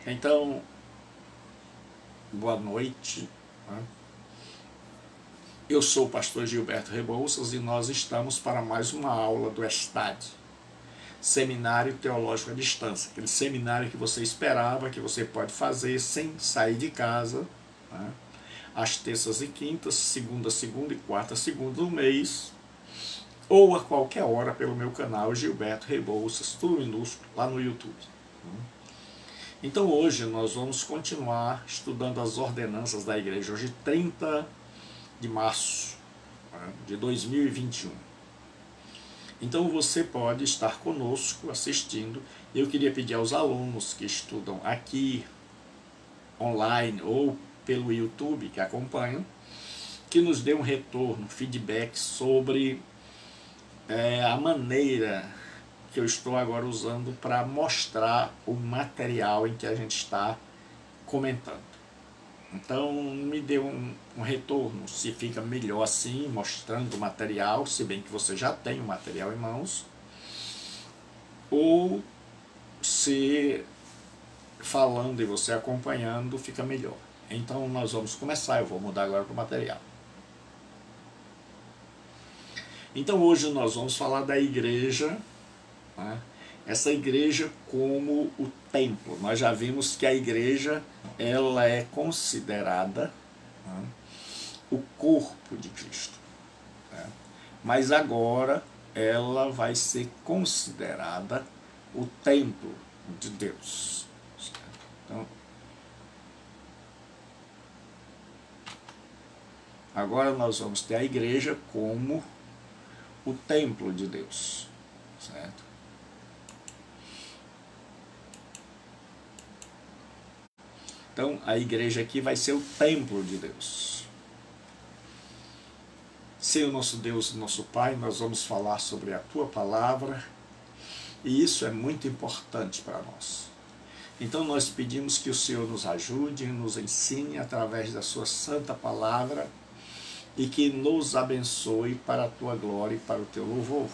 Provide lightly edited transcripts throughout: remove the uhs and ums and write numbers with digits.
Então, boa noite. Eu sou o pastor Gilberto Rebouças e nós estamos para mais uma aula do ESTAD, Seminário Teológico à Distância, aquele seminário que você esperava, que você pode fazer sem sair de casa, né? Às terças e quintas, segunda e quarta do mês, ou a qualquer hora pelo meu canal Gilberto Rebouças, tudo minúsculo, lá no YouTube. Então hoje nós vamos continuar estudando as ordenanças da igreja, hoje 30 de março de 2021. Então você pode estar conosco assistindo. Eu queria pedir aos alunos que estudam aqui online ou pelo YouTube, que acompanham, que nos dê um retorno, feedback sobre a maneira que eu estou agora usando para mostrar o material em que a gente está comentando. Então me dê um retorno, se fica melhor assim, mostrando o material, se bem que você já tem o material em mãos, ou se falando e você acompanhando fica melhor. Então nós vamos começar, eu vou mudar agora para o material. Então hoje nós vamos falar da igreja, né? Essa igreja como o templo. Nós já vimos que a igreja ela é considerada, né, o corpo de Cristo, né? Mas agora ela vai ser considerada o templo de Deus. Então, agora nós vamos ter a igreja como o templo de Deus, certo? Então, a igreja aqui vai ser o templo de Deus. Senhor nosso Deus e nosso Pai, nós vamos falar sobre a Tua palavra, e isso é muito importante para nós. Então, nós pedimos que o Senhor nos ajude, nos ensine através da Sua santa palavra, e que nos abençoe para a Tua glória e para o Teu louvor.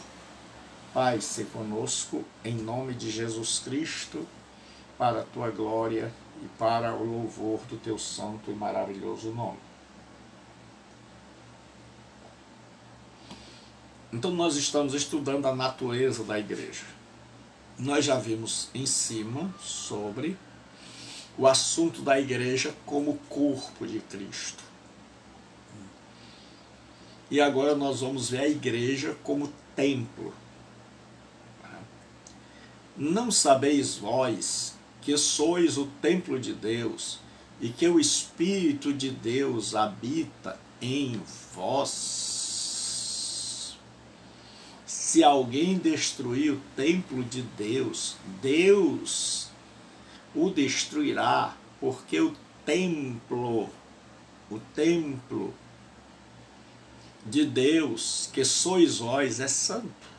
Pai, se conosco, em nome de Jesus Cristo, para a Tua glória e para o louvor do Teu santo e maravilhoso nome. Então nós estamos estudando a natureza da igreja. Nós já vimos em cima sobre o assunto da igreja como corpo de Cristo. E agora nós vamos ver a igreja como templo. Não sabeis vós que sois o templo de Deus e que o Espírito de Deus habita em vós? Se alguém destruir o templo de Deus, Deus o destruirá, porque o templo de Deus, que sois vós, é santo.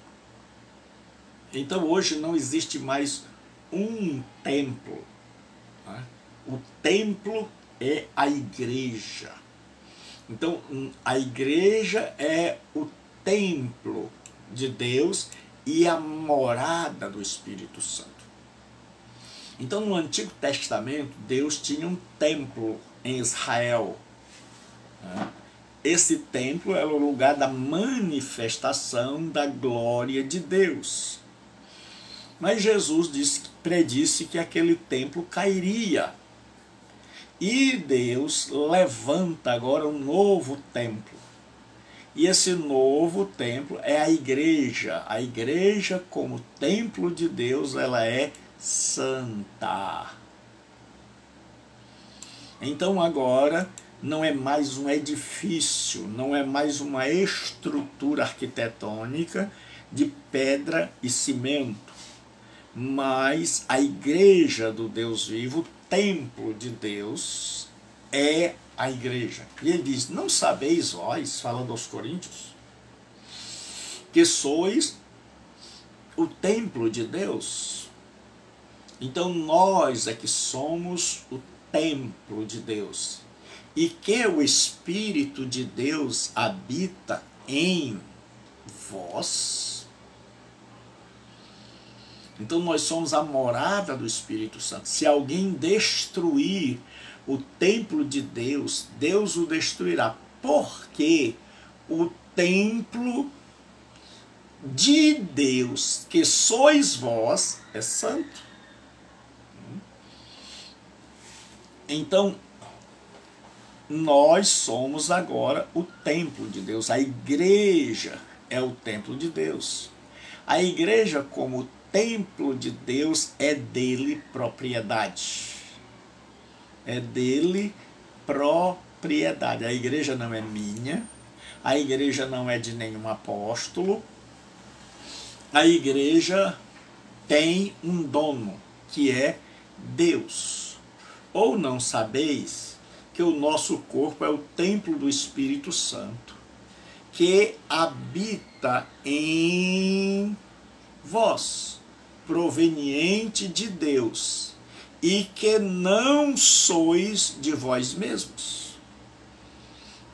Então hoje não existe mais um templo, né? O templo é a igreja. Então a igreja é o templo de Deus e a morada do Espírito Santo. Então no Antigo Testamento Deus tinha um templo em Israel, né? Esse templo era o lugar da manifestação da glória de Deus. Mas Jesus predisse que aquele templo cairia. E Deus levanta agora um novo templo. E esse novo templo é a igreja. A igreja, como templo de Deus, ela é santa. Então agora não é mais um edifício, não é mais uma estrutura arquitetônica de pedra e cimento, mas a igreja do Deus vivo, o templo de Deus, é a igreja. E ele diz, não sabeis vós, falando aos coríntios, que sois o templo de Deus? Então nós é que somos o templo de Deus, e que o Espírito de Deus habita em vós? Então nós somos a morada do Espírito Santo. Se alguém destruir o templo de Deus, Deus o destruirá. Porque o templo de Deus, que sois vós, é santo. Então, nós somos agora o templo de Deus. A igreja é o templo de Deus. A igreja, como templo de Deus, é dele propriedade. É dele propriedade. A igreja não é minha. A igreja não é de nenhum apóstolo. A igreja tem um dono, que é Deus. Ou não sabeis que o nosso corpo é o templo do Espírito Santo, que habita em vós, proveniente de Deus, e que não sois de vós mesmos.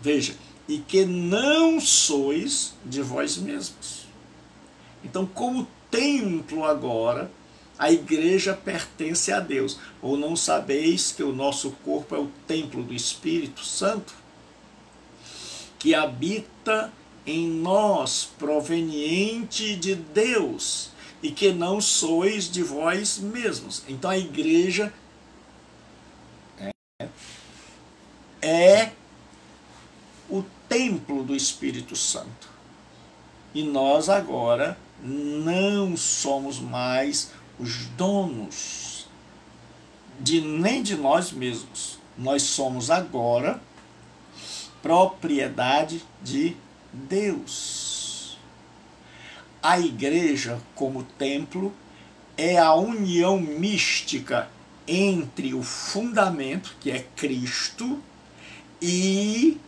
Veja, e que não sois de vós mesmos. Então, como templo agora, a igreja pertence a Deus. Ou não sabeis que o nosso corpo é o templo do Espírito Santo, que habita em nós, proveniente de Deus, e que não sois de vós mesmos. Então a igreja é o templo do Espírito Santo. E nós agora não somos mais os donos nem de nós mesmos. Nós somos agora propriedade de Deus. A igreja, como templo, é a união mística entre o fundamento, que é Cristo, e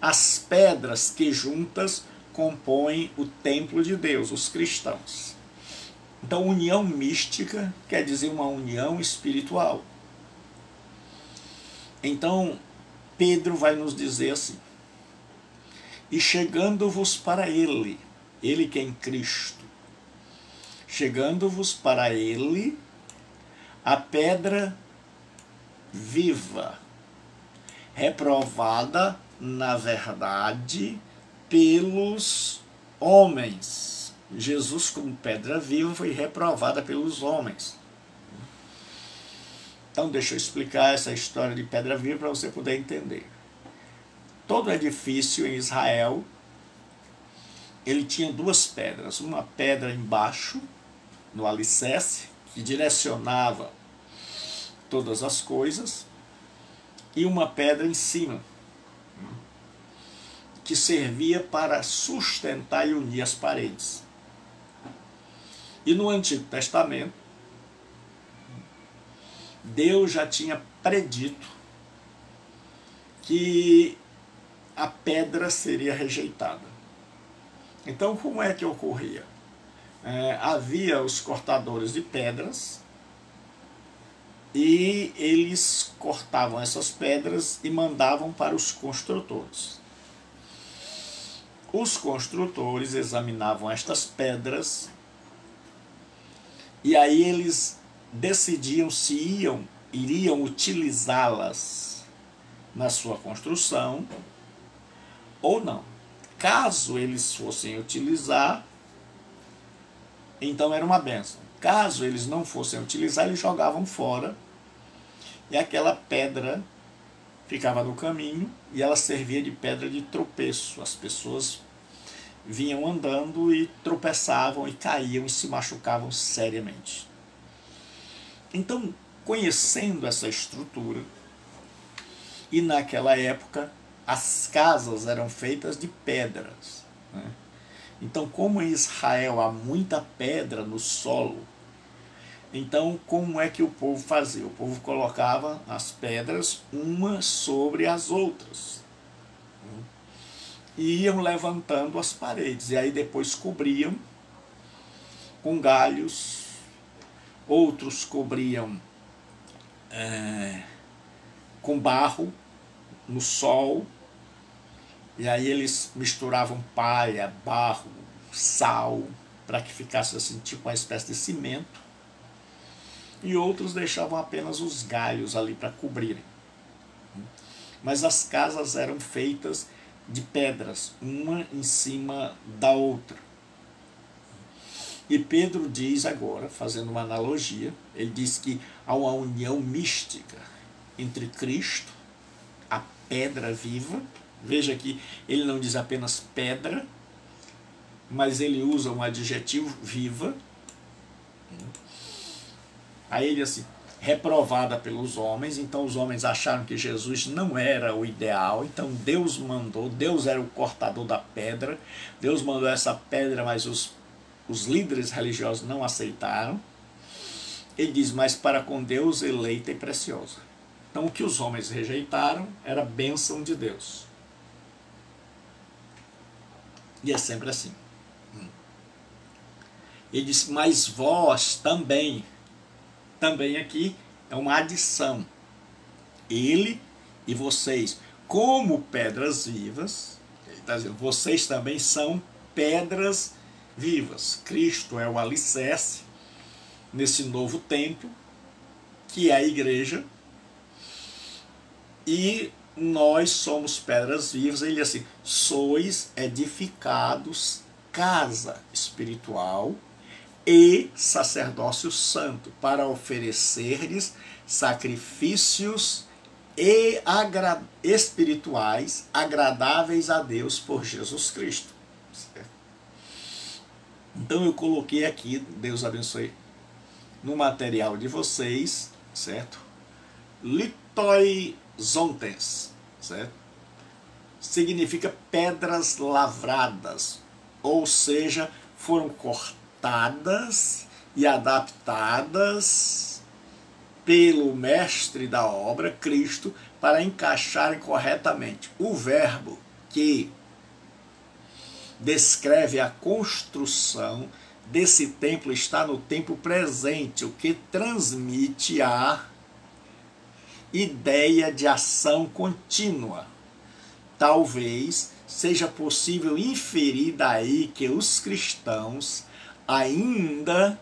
as pedras que juntas compõem o templo de Deus, os cristãos. Então, união mística quer dizer uma união espiritual. Então, Pedro vai nos dizer assim: e chegando-vos para ele que é em Cristo, chegando-vos para ele, a pedra viva, reprovada, na verdade, pelos homens. Jesus, como pedra viva, foi reprovada pelos homens. Então, deixa eu explicar essa história de pedra viva para você poder entender. Todo edifício em Israel, ele tinha duas pedras. Uma pedra embaixo, no alicerce, que direcionava todas as coisas, e uma pedra em cima, que servia para sustentar e unir as paredes. E no Antigo Testamento, Deus já tinha predito que a pedra seria rejeitada. Então, como é que ocorria? Havia os cortadores de pedras, e eles cortavam essas pedras e mandavam para os construtores. Os construtores examinavam estas pedras e aí eles decidiam se iriam utilizá-las na sua construção ou não. Caso eles fossem utilizar, então era uma bênção. Caso eles não fossem utilizar, eles jogavam fora e aquela pedra ficava no caminho e ela servia de pedra de tropeço. As pessoas vinham andando e tropeçavam e caíam e se machucavam seriamente. Então, conhecendo essa estrutura, e naquela época as casas eram feitas de pedras, né? Então, como em Israel há muita pedra no solo, então como é que o povo fazia? O povo colocava as pedras umas sobre as outras, e iam levantando as paredes, e aí depois cobriam com galhos, outros cobriam com barro no sol, e aí eles misturavam palha, barro, sal, para que ficasse assim, tipo uma espécie de cimento, e outros deixavam apenas os galhos ali para cobrirem. Mas as casas eram feitas de pedras, uma em cima da outra. E Pedro diz agora, fazendo uma analogia, ele diz que há uma união mística entre Cristo, a pedra viva. Veja que ele não diz apenas pedra, mas ele usa um adjetivo viva. Aí ele assim, reprovada pelos homens, então os homens acharam que Jesus não era o ideal, então Deus mandou, Deus era o cortador da pedra, Deus mandou essa pedra, mas os líderes religiosos não aceitaram. Ele diz, mas para com Deus eleita e preciosa. Então o que os homens rejeitaram era a bênção de Deus. E é sempre assim. Ele diz, mas vós também aqui é uma adição. Ele e vocês, como pedras vivas, ele está dizendo, vocês também são pedras vivas. Cristo é o alicerce nesse novo templo, que é a igreja, e nós somos pedras vivas. Ele assim, sois edificados casa espiritual e sacerdócio santo, para oferecer-lhes sacrifícios espirituais agradáveis a Deus por Jesus Cristo. Certo? Então eu coloquei aqui, Deus abençoe, no material de vocês, certo? Litoizontes, certo? Significa pedras lavradas, ou seja, foram cortadas e adaptadas pelo mestre da obra, Cristo, para encaixarem corretamente. O verbo que descreve a construção desse templo está no tempo presente, o que transmite a ideia de ação contínua. Talvez seja possível inferir daí que os cristãos ainda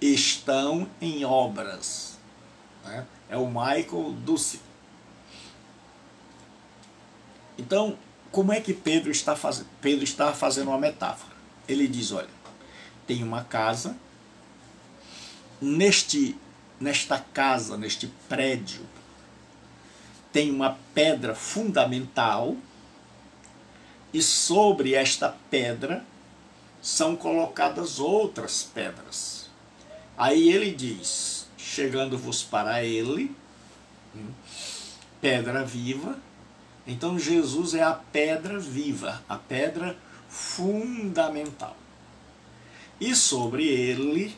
estão em obras. Né? É o Michael Ducy. Então, como é que Pedro está fazendo? Pedro está fazendo uma metáfora. Ele diz, olha, tem uma casa, nesta casa, neste prédio, tem uma pedra fundamental, e sobre esta pedra são colocadas outras pedras. Aí ele diz, chegando-vos para ele, pedra viva. Então Jesus é a pedra viva, a pedra fundamental. E sobre ele,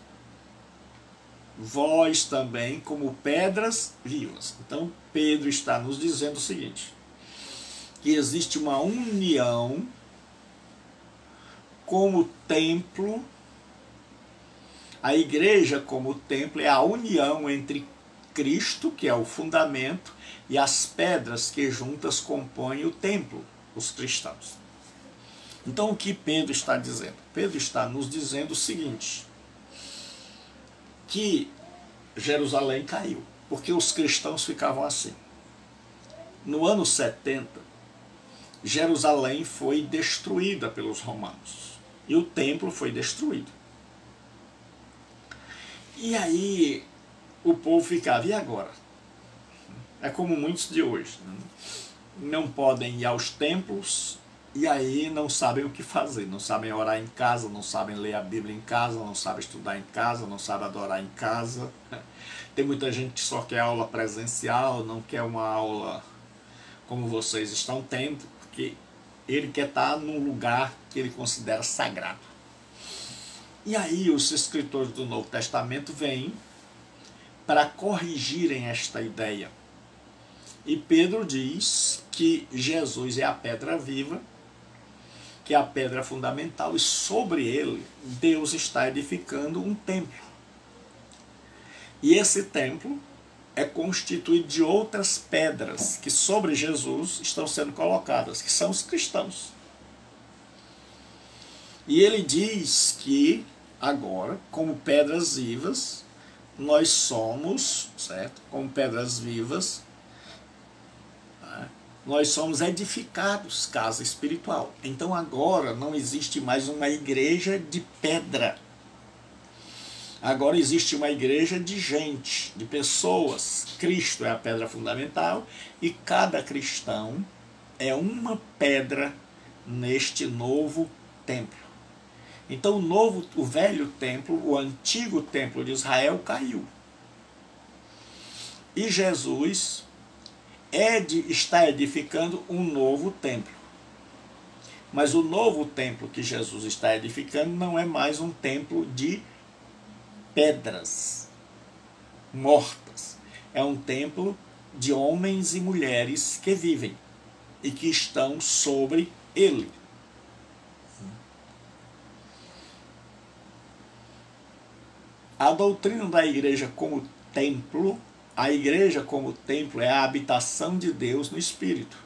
vós também como pedras vivas. Então Pedro está nos dizendo o seguinte, que existe uma união como templo, a igreja como templo é a união entre Cristo, que é o fundamento, e as pedras que juntas compõem o templo, os cristãos. Então o que Pedro está dizendo? Pedro está nos dizendo o seguinte, que Jerusalém caiu, porque os cristãos ficavam assim. No ano 70, Jerusalém foi destruída pelos romanos e o templo foi destruído. E aí o povo ficava, e agora? É como muitos de hoje, né? Não podem ir aos templos e aí não sabem o que fazer, não sabem orar em casa, não sabem ler a Bíblia em casa, não sabem estudar em casa, não sabem adorar em casa. Tem muita gente que só quer aula presencial, não quer uma aula como vocês estão tendo, porque ele quer estar num lugar que ele considera sagrado. E aí os escritores do Novo Testamento vêm para corrigirem esta ideia. E Pedro diz que Jesus é a pedra viva, que é a pedra fundamental, e sobre ele Deus está edificando um templo. E esse templo é constituído de outras pedras que sobre Jesus estão sendo colocadas, que são os cristãos. E ele diz que agora, como pedras vivas, nós somos, certo? Como pedras vivas, né? Nós somos edificados, casa espiritual. Então agora não existe mais uma igreja de pedra. Agora existe uma igreja de gente, de pessoas. Cristo é a pedra fundamental e cada cristão é uma pedra neste novo templo. Então o velho templo, o antigo templo de Israel caiu. E Jesus está edificando um novo templo. Mas o novo templo que Jesus está edificando não é mais um templo de pedras mortas. É um templo de homens e mulheres que vivem e que estão sobre ele. A doutrina da igreja como templo, a igreja como templo é a habitação de Deus no Espírito.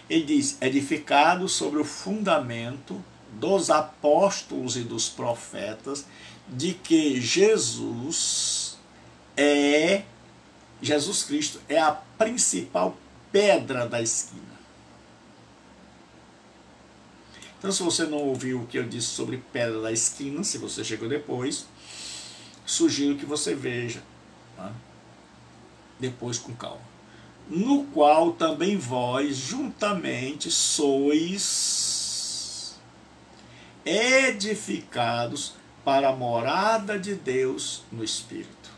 Ele diz, edificado sobre o fundamento dos apóstolos e dos profetas, de que Jesus Cristo é a principal pedra da esquina. Então, se você não ouviu o que eu disse sobre pedra da esquina, se você chegou depois, sugiro que você veja, tá? Depois com calma. No qual também vós juntamente sois edificados para a morada de Deus no Espírito.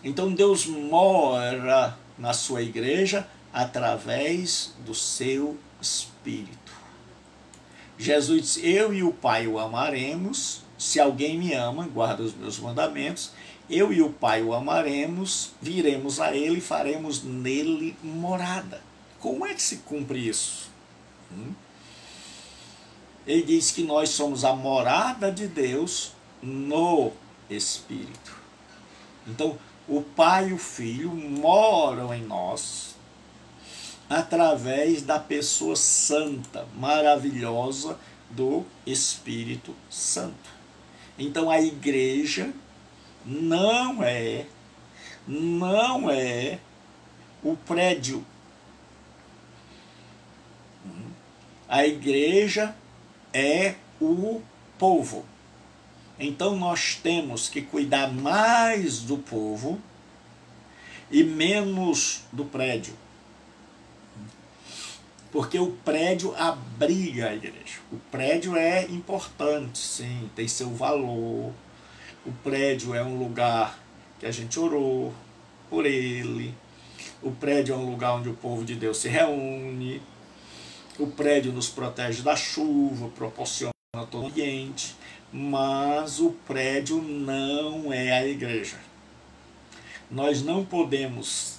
Então Deus mora na sua igreja através do seu Espírito. Jesus disse, eu e o Pai o amaremos, se alguém me ama, guarda os meus mandamentos, eu e o Pai o amaremos, viremos a ele e faremos nele morada. Como é que se cumpre isso? Ele diz que nós somos a morada de Deus no Espírito. Então, o Pai e o Filho moram em nós através da pessoa santa, maravilhosa do Espírito Santo. Então, a igreja não é o prédio. A igreja é o povo. Então nós temos que cuidar mais do povo e menos do prédio. Porque o prédio abriga a igreja. O prédio é importante, sim, tem seu valor. O prédio é um lugar que a gente orou por ele. O prédio é um lugar onde o povo de Deus se reúne. O prédio nos protege da chuva, proporciona todo o ambiente. Mas o prédio não é a igreja. Nós não podemos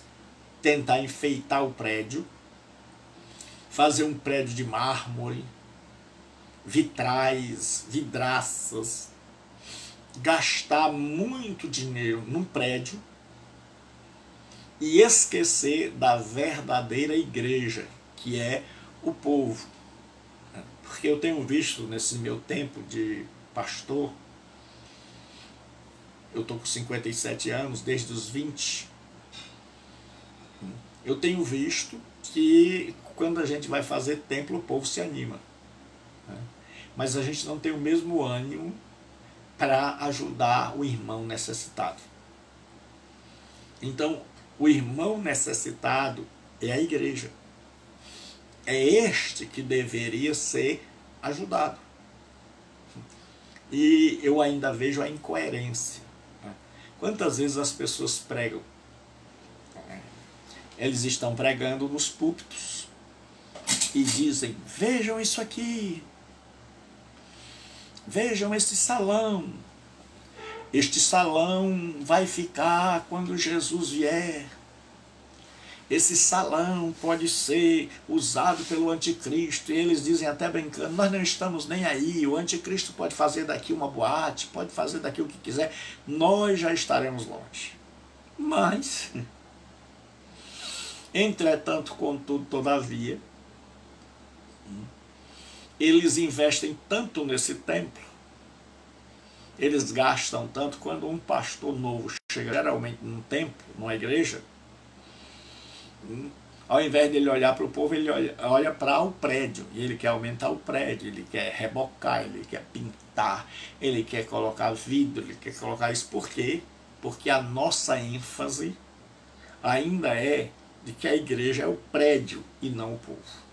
tentar enfeitar o prédio, fazer um prédio de mármore, vitrais, vidraças, gastar muito dinheiro num prédio e esquecer da verdadeira igreja, que é o povo. Porque eu tenho visto nesse meu tempo de pastor, eu estou com 57 anos, desde os 20, eu tenho visto que quando a gente vai fazer templo, o povo se anima, né? Mas a gente não tem o mesmo ânimo para ajudar o irmão necessitado. Então, o irmão necessitado é a igreja. É este que deveria ser ajudado. E eu ainda vejo a incoerência. Quantas vezes as pessoas pregam? Eles estão pregando nos púlpitos e dizem, vejam isso aqui, vejam este salão vai ficar quando Jesus vier. Esse salão pode ser usado pelo anticristo. E eles dizem até brincando, nós não estamos nem aí, o anticristo pode fazer daqui uma boate, pode fazer daqui o que quiser, nós já estaremos longe. Mas, entretanto, contudo, todavia, eles investem tanto nesse templo, eles gastam tanto. Quando um pastor novo chega geralmente num templo, numa igreja, ao invés de ele olhar para o povo, ele olha para o prédio, e ele quer aumentar o prédio, ele quer rebocar, ele quer pintar, ele quer colocar vidro, ele quer colocar isso. Por quê? Porque a nossa ênfase ainda é de que a igreja é o prédio e não o povo.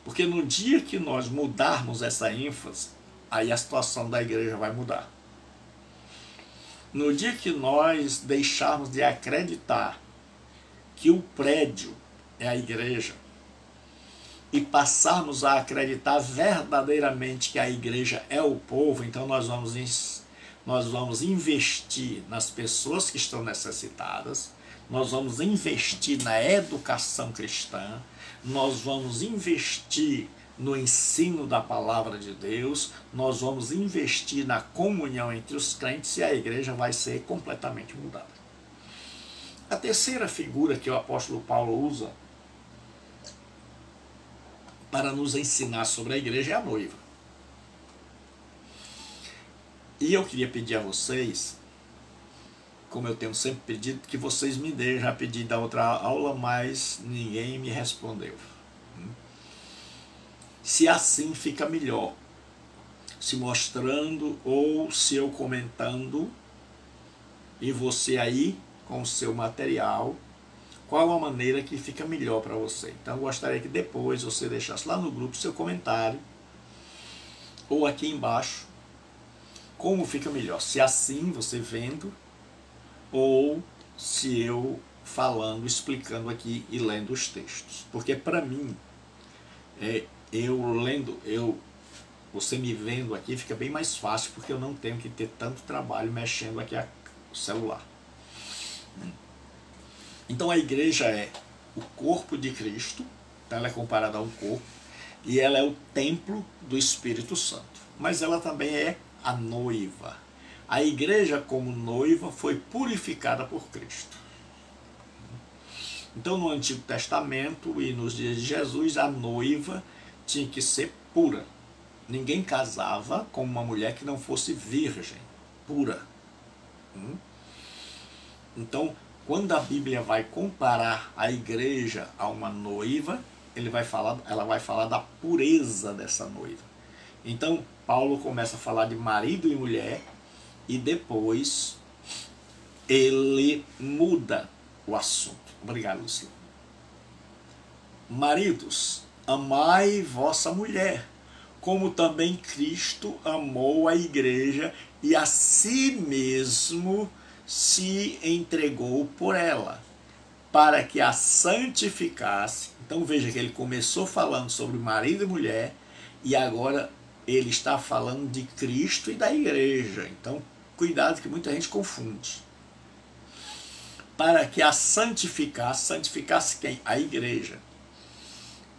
Porque no dia que nós mudarmos essa ênfase, aí a situação da igreja vai mudar. No dia que nós deixarmos de acreditar que o prédio é a igreja e passarmos a acreditar verdadeiramente que a igreja é o povo, então nós vamos investir nas pessoas que estão necessitadas, nós vamos investir na educação cristã, nós vamos investir no ensino da palavra de Deus, nós vamos investir na comunhão entre os crentes, e a igreja vai ser completamente mudada. A terceira figura que o apóstolo Paulo usa para nos ensinar sobre a igreja é a noiva. E eu queria pedir a vocês, como eu tenho sempre pedido, que vocês me deem. Já pedi da outra aula, mas ninguém me respondeu. Se assim fica melhor, se mostrando ou se eu comentando, e você aí com o seu material, qual a maneira que fica melhor para você. Então eu gostaria que depois você deixasse lá no grupo seu comentário, ou aqui embaixo, como fica melhor, se assim você vendo, ou se eu falando, explicando aqui e lendo os textos. Porque para mim, você me vendo aqui fica bem mais fácil, porque eu não tenho que ter tanto trabalho mexendo aqui o celular. Então a igreja é o corpo de Cristo, então ela é comparada a um corpo, e ela é o templo do Espírito Santo. Mas ela também é a noiva. A igreja como noiva foi purificada por Cristo. Então no Antigo Testamento e nos dias de Jesus, a noiva tinha que ser pura. Ninguém casava com uma mulher que não fosse virgem, pura. Então, quando a Bíblia vai comparar a igreja a uma noiva, ela vai falar da pureza dessa noiva. Então, Paulo começa a falar de marido e mulher, e depois ele muda o assunto. Obrigado, Luciano. Maridos, amai vossa mulher, como também Cristo amou a igreja e a si mesmo se entregou por ela, para que a santificasse. Então veja que ele começou falando sobre marido e mulher, e agora ele está falando de Cristo e da igreja. Então cuidado, que muita gente confunde. Para que a santificasse quem? A igreja,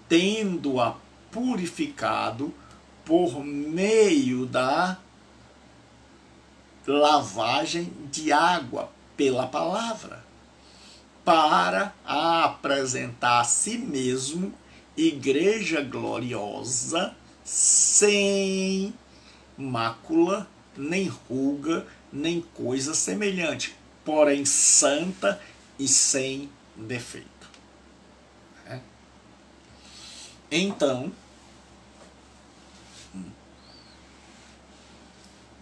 tendo-a purificado por meio da lavagem de água pela palavra, para apresentar a si mesmo igreja gloriosa, sem mácula, nem ruga, nem coisa semelhante, porém santa e sem defeito. Então,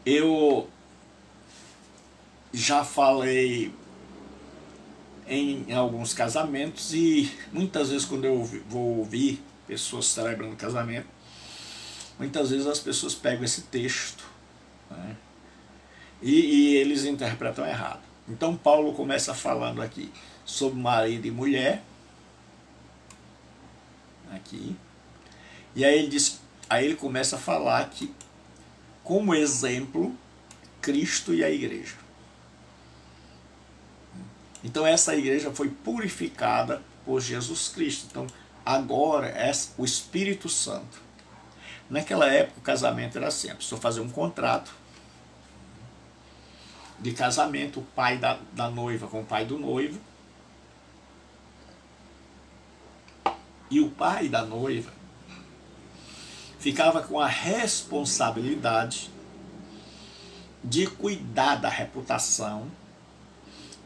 eu já falei em alguns casamentos, e muitas vezes quando eu vou ouvir pessoas celebrando casamento, muitas vezes as pessoas pegam esse texto, né, e eles interpretam errado. Então Paulo começa falando aqui sobre marido e mulher, aqui, e aí ele começa a falar que, como exemplo, Cristo e a igreja. Então essa igreja foi purificada por Jesus Cristo. Então agora é o Espírito Santo. Naquela época o casamento era assim: a pessoa fazia um contrato de casamento, o pai da noiva com o pai do noivo, e o pai da noiva ficava com a responsabilidade de cuidar da reputação,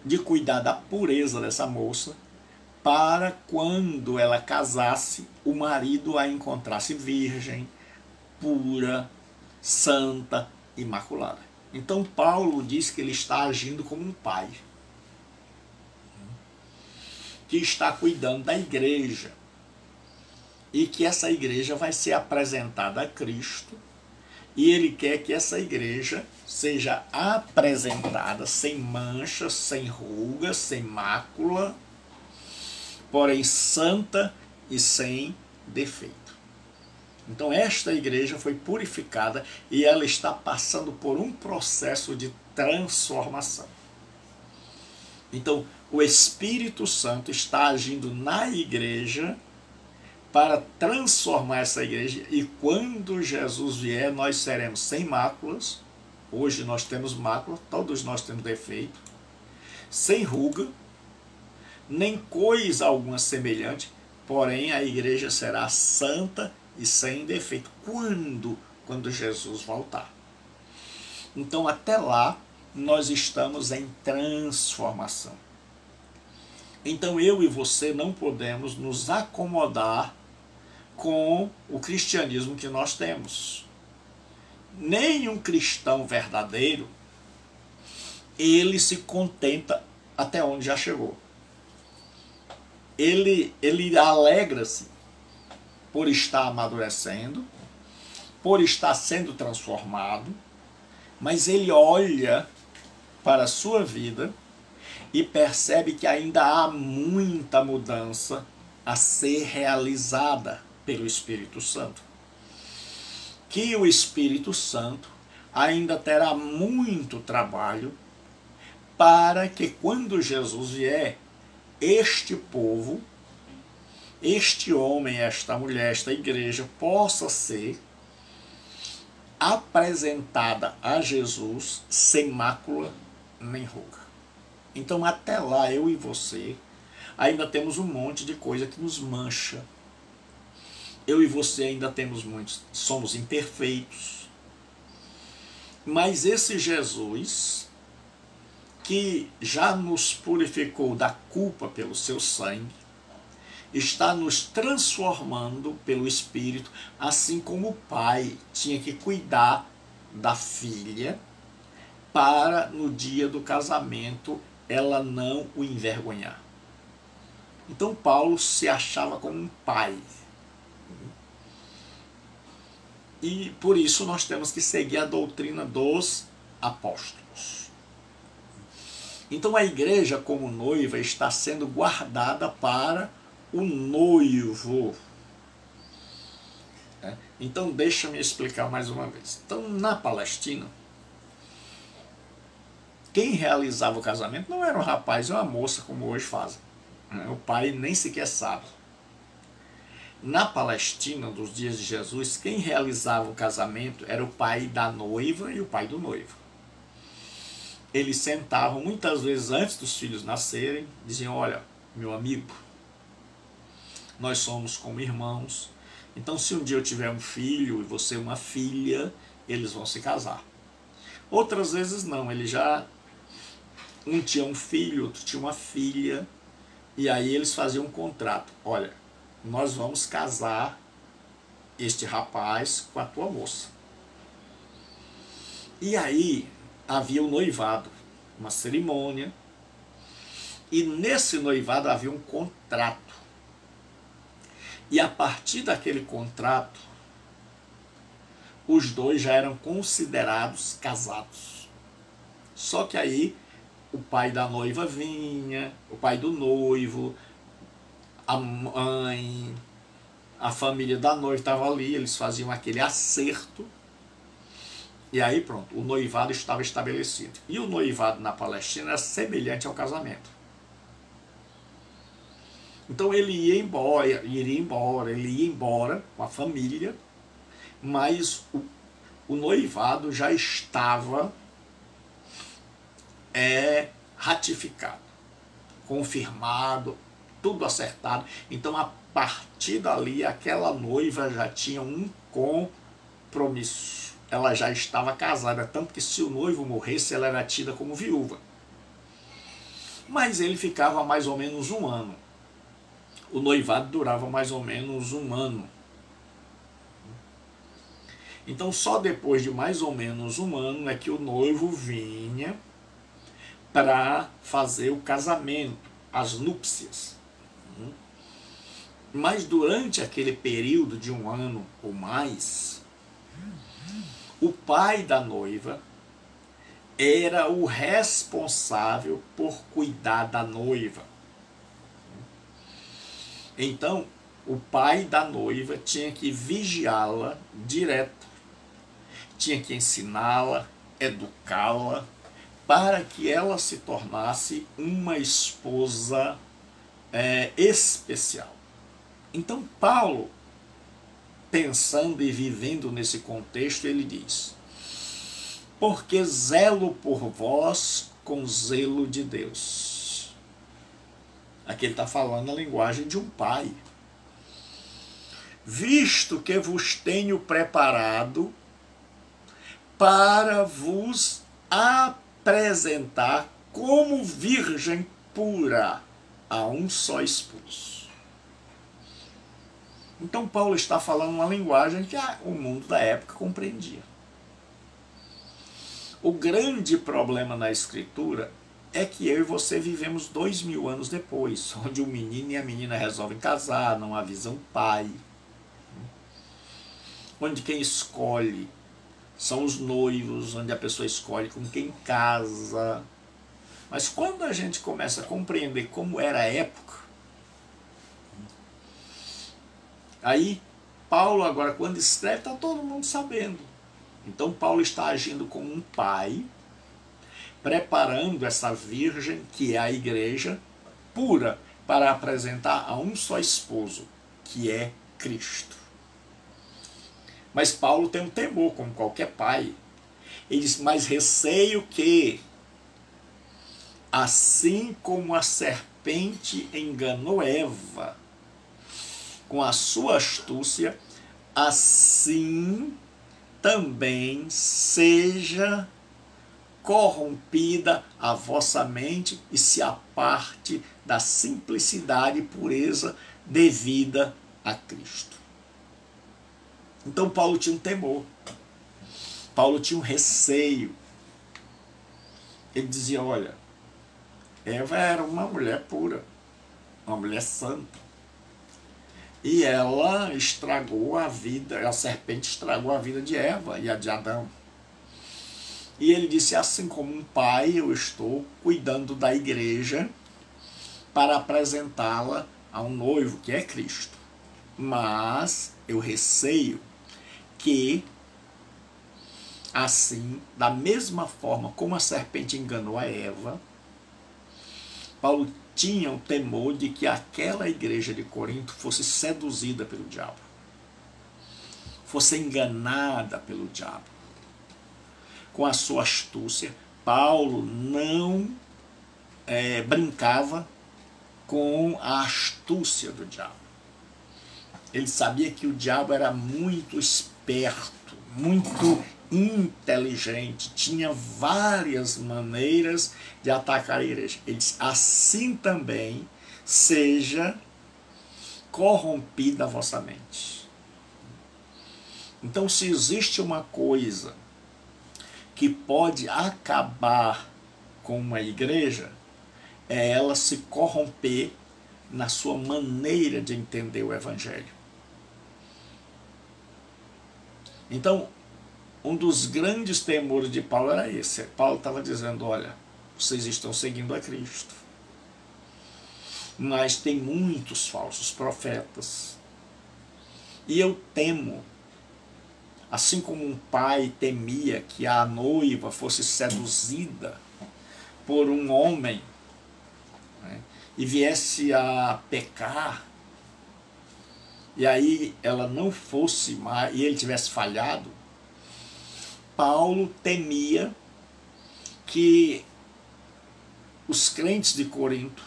de cuidar da pureza dessa moça, para quando ela casasse, o marido a encontrasse virgem, pura, santa, imaculada. Então Paulo diz que ele está agindo como um pai, que está cuidando da igreja, e que essa igreja vai ser apresentada a Cristo, e ele quer que essa igreja seja apresentada sem mancha, sem ruga, sem mácula, porém santa e sem defeito. Então esta igreja foi purificada e ela está passando por um processo de transformação. Então o Espírito Santo está agindo na igreja para transformar essa igreja, e quando Jesus vier nós seremos sem máculas. Hoje nós temos mácula, todos nós temos defeito, sem ruga, nem coisa alguma semelhante, porém a igreja será santa e sem defeito. Quando Jesus voltar. Então até lá nós estamos em transformação. Então eu e você não podemos nos acomodar com o cristianismo que nós temos. Nenhum cristão verdadeiro, ele se contenta até onde já chegou. Ele alegra-se por estar amadurecendo, por estar sendo transformado, mas ele olha para a sua vida e percebe que ainda há muita mudança a ser realizada pelo Espírito Santo. Que o Espírito Santo ainda terá muito trabalho para que quando Jesus vier, este povo, este homem, esta mulher, esta igreja possa ser apresentada a Jesus sem mácula nem ruga. Então até lá eu e você ainda temos um monte de coisa que nos mancha. Eu e você ainda temos muitos, somos imperfeitos. Mas esse Jesus, que já nos purificou da culpa pelo seu sangue, está nos transformando pelo Espírito, assim como o pai tinha que cuidar da filha para no dia do casamento ela não o envergonhar. Então Paulo se achava como um pai. E por isso nós temos que seguir a doutrina dos apóstolos. Então a igreja como noiva está sendo guardada para o noivo. Então deixa-me explicar mais uma vez. Então na Palestina, quem realizava o casamento não era um rapaz ou uma moça como hoje fazem. O pai nem sequer sabe. Na Palestina, dos dias de Jesus, quem realizava o casamento era o pai da noiva e o pai do noivo. Eles sentavam muitas vezes antes dos filhos nascerem, diziam: olha, meu amigo, nós somos como irmãos, então se um dia eu tiver um filho e você uma filha, eles vão se casar. Outras vezes não, ele já, um tinha um filho, outro tinha uma filha, e aí eles faziam um contrato: olha, nós vamos casar este rapaz com a tua moça. E aí havia o noivado, uma cerimônia, e nesse noivado havia um contrato. E a partir daquele contrato, os dois já eram considerados casados. Só que aí o pai da noiva vinha, o pai do noivo, a mãe, a família da noiva estava ali, eles faziam aquele acerto. E aí pronto, o noivado estava estabelecido. E o noivado na Palestina era semelhante ao casamento. Então ele ia embora com a família, mas o noivado já estava ratificado, confirmado, tudo acertado. Então, a partir dali, aquela noiva já tinha um compromisso. Ela já estava casada, tanto que se o noivo morresse, ela era tida como viúva. Mas ele ficava mais ou menos um ano. O noivado durava mais ou menos um ano. Então, só depois de mais ou menos um ano é que o noivo vinha para fazer o casamento, as núpcias. Mas durante aquele período de um ano ou mais, o pai da noiva era o responsável por cuidar da noiva. Então, o pai da noiva tinha que vigiá-la direto, tinha que ensiná-la, educá-la, para que ela se tornasse uma esposa especial. Então, Paulo, pensando e vivendo nesse contexto, ele diz: porque zelo por vós com zelo de Deus. Aqui ele está falando a linguagem de um pai. Visto que vos tenho preparado para vos apresentar como virgem pura a um só esposo. Então Paulo está falando uma linguagem que o mundo da época compreendia. O grande problema na Escritura é que eu e você vivemos 2000 anos depois, onde o menino e a menina resolvem casar, não avisam o pai, onde quem escolhe são os noivos, onde a pessoa escolhe com quem casa. Mas quando a gente começa a compreender como era a época, aí Paulo agora quando escreve está todo mundo sabendo. Então Paulo está agindo como um pai, preparando essa virgem, que é a igreja, pura, para apresentar a um só esposo, que é Cristo. Mas Paulo tem um temor, como qualquer pai. Ele diz: mas receio que, assim como a serpente enganou Eva com a sua astúcia, assim também seja corrompida a vossa mente e se aparte da simplicidade e pureza devida a Cristo. Então Paulo tinha um temor, Paulo tinha um receio. Ele dizia: olha, Eva era uma mulher pura, uma mulher santa, e ela estragou a vida, a serpente estragou a vida de Eva e a de Adão. E ele disse: assim como um pai, eu estou cuidando da igreja para apresentá-la a um noivo, que é Cristo. Mas eu receio que, assim, da mesma forma como a serpente enganou a Eva, Paulo tinha o temor de que aquela igreja de Corinto fosse seduzida pelo diabo, fosse enganada pelo diabo. Com a sua astúcia, Paulo não brincava com a astúcia do diabo. Ele sabia que o diabo era muito esperto, muito inteligente, tinha várias maneiras de atacar a igreja. Ele disse: assim também seja corrompida a vossa mente. Então, se existe uma coisa que pode acabar com uma igreja, é ela se corromper na sua maneira de entender o evangelho. Então, um dos grandes temores de Paulo era esse. Paulo estava dizendo: olha, vocês estão seguindo a Cristo, mas tem muitos falsos profetas. E eu temo, assim como um pai temia que a noiva fosse seduzida por um homem, né, e viesse a pecar, e aí ela não fosse mais, e ele tivesse falhado, Paulo temia que os crentes de Corinto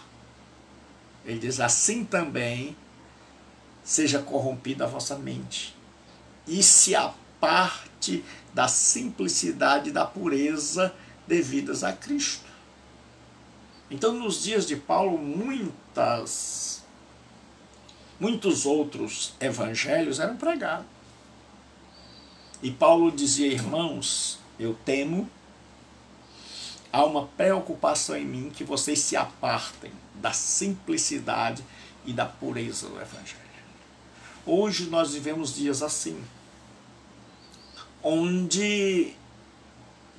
Ele diz, assim também seja corrompida a vossa mente, e se aparte da simplicidade e da pureza devidas a Cristo. Então, nos dias de Paulo, muitos outros evangelhos eram pregados. E Paulo dizia, irmãos, eu temo, há uma preocupação em mim que vocês se apartem da simplicidade e da pureza do evangelho. Hoje nós vivemos dias assim, onde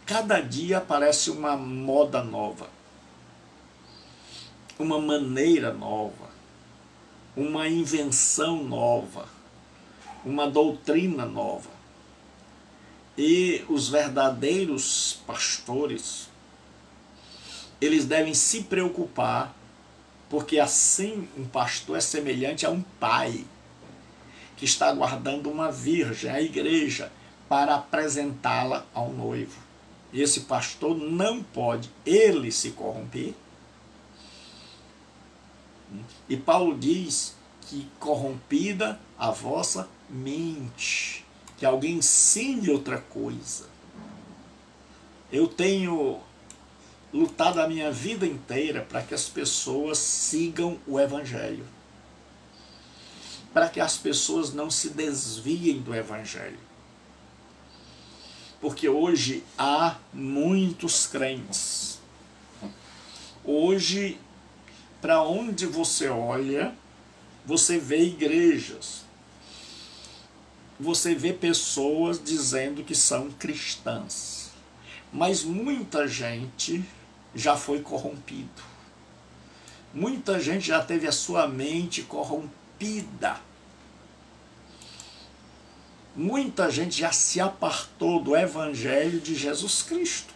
cada dia aparece uma moda nova, uma maneira nova, uma invenção nova, uma doutrina nova. E os verdadeiros pastores, eles devem se preocupar, porque assim um pastor é semelhante a um pai que está guardando uma virgem, a igreja, para apresentá-la ao noivo. E esse pastor não pode ele se corromper. E Paulo diz que corrompida a vossa mente, que alguém ensine outra coisa. Eu tenho lutado a minha vida inteira para que as pessoas sigam o evangelho, para que as pessoas não se desviem do evangelho. Porque hoje há muitos crentes. Hoje, para onde você olha, você vê igrejas. Você vê pessoas dizendo que são cristãs. Mas muita gente já foi corrompido. Muita gente já teve a sua mente corrompida. Muita gente já se apartou do evangelho de Jesus Cristo.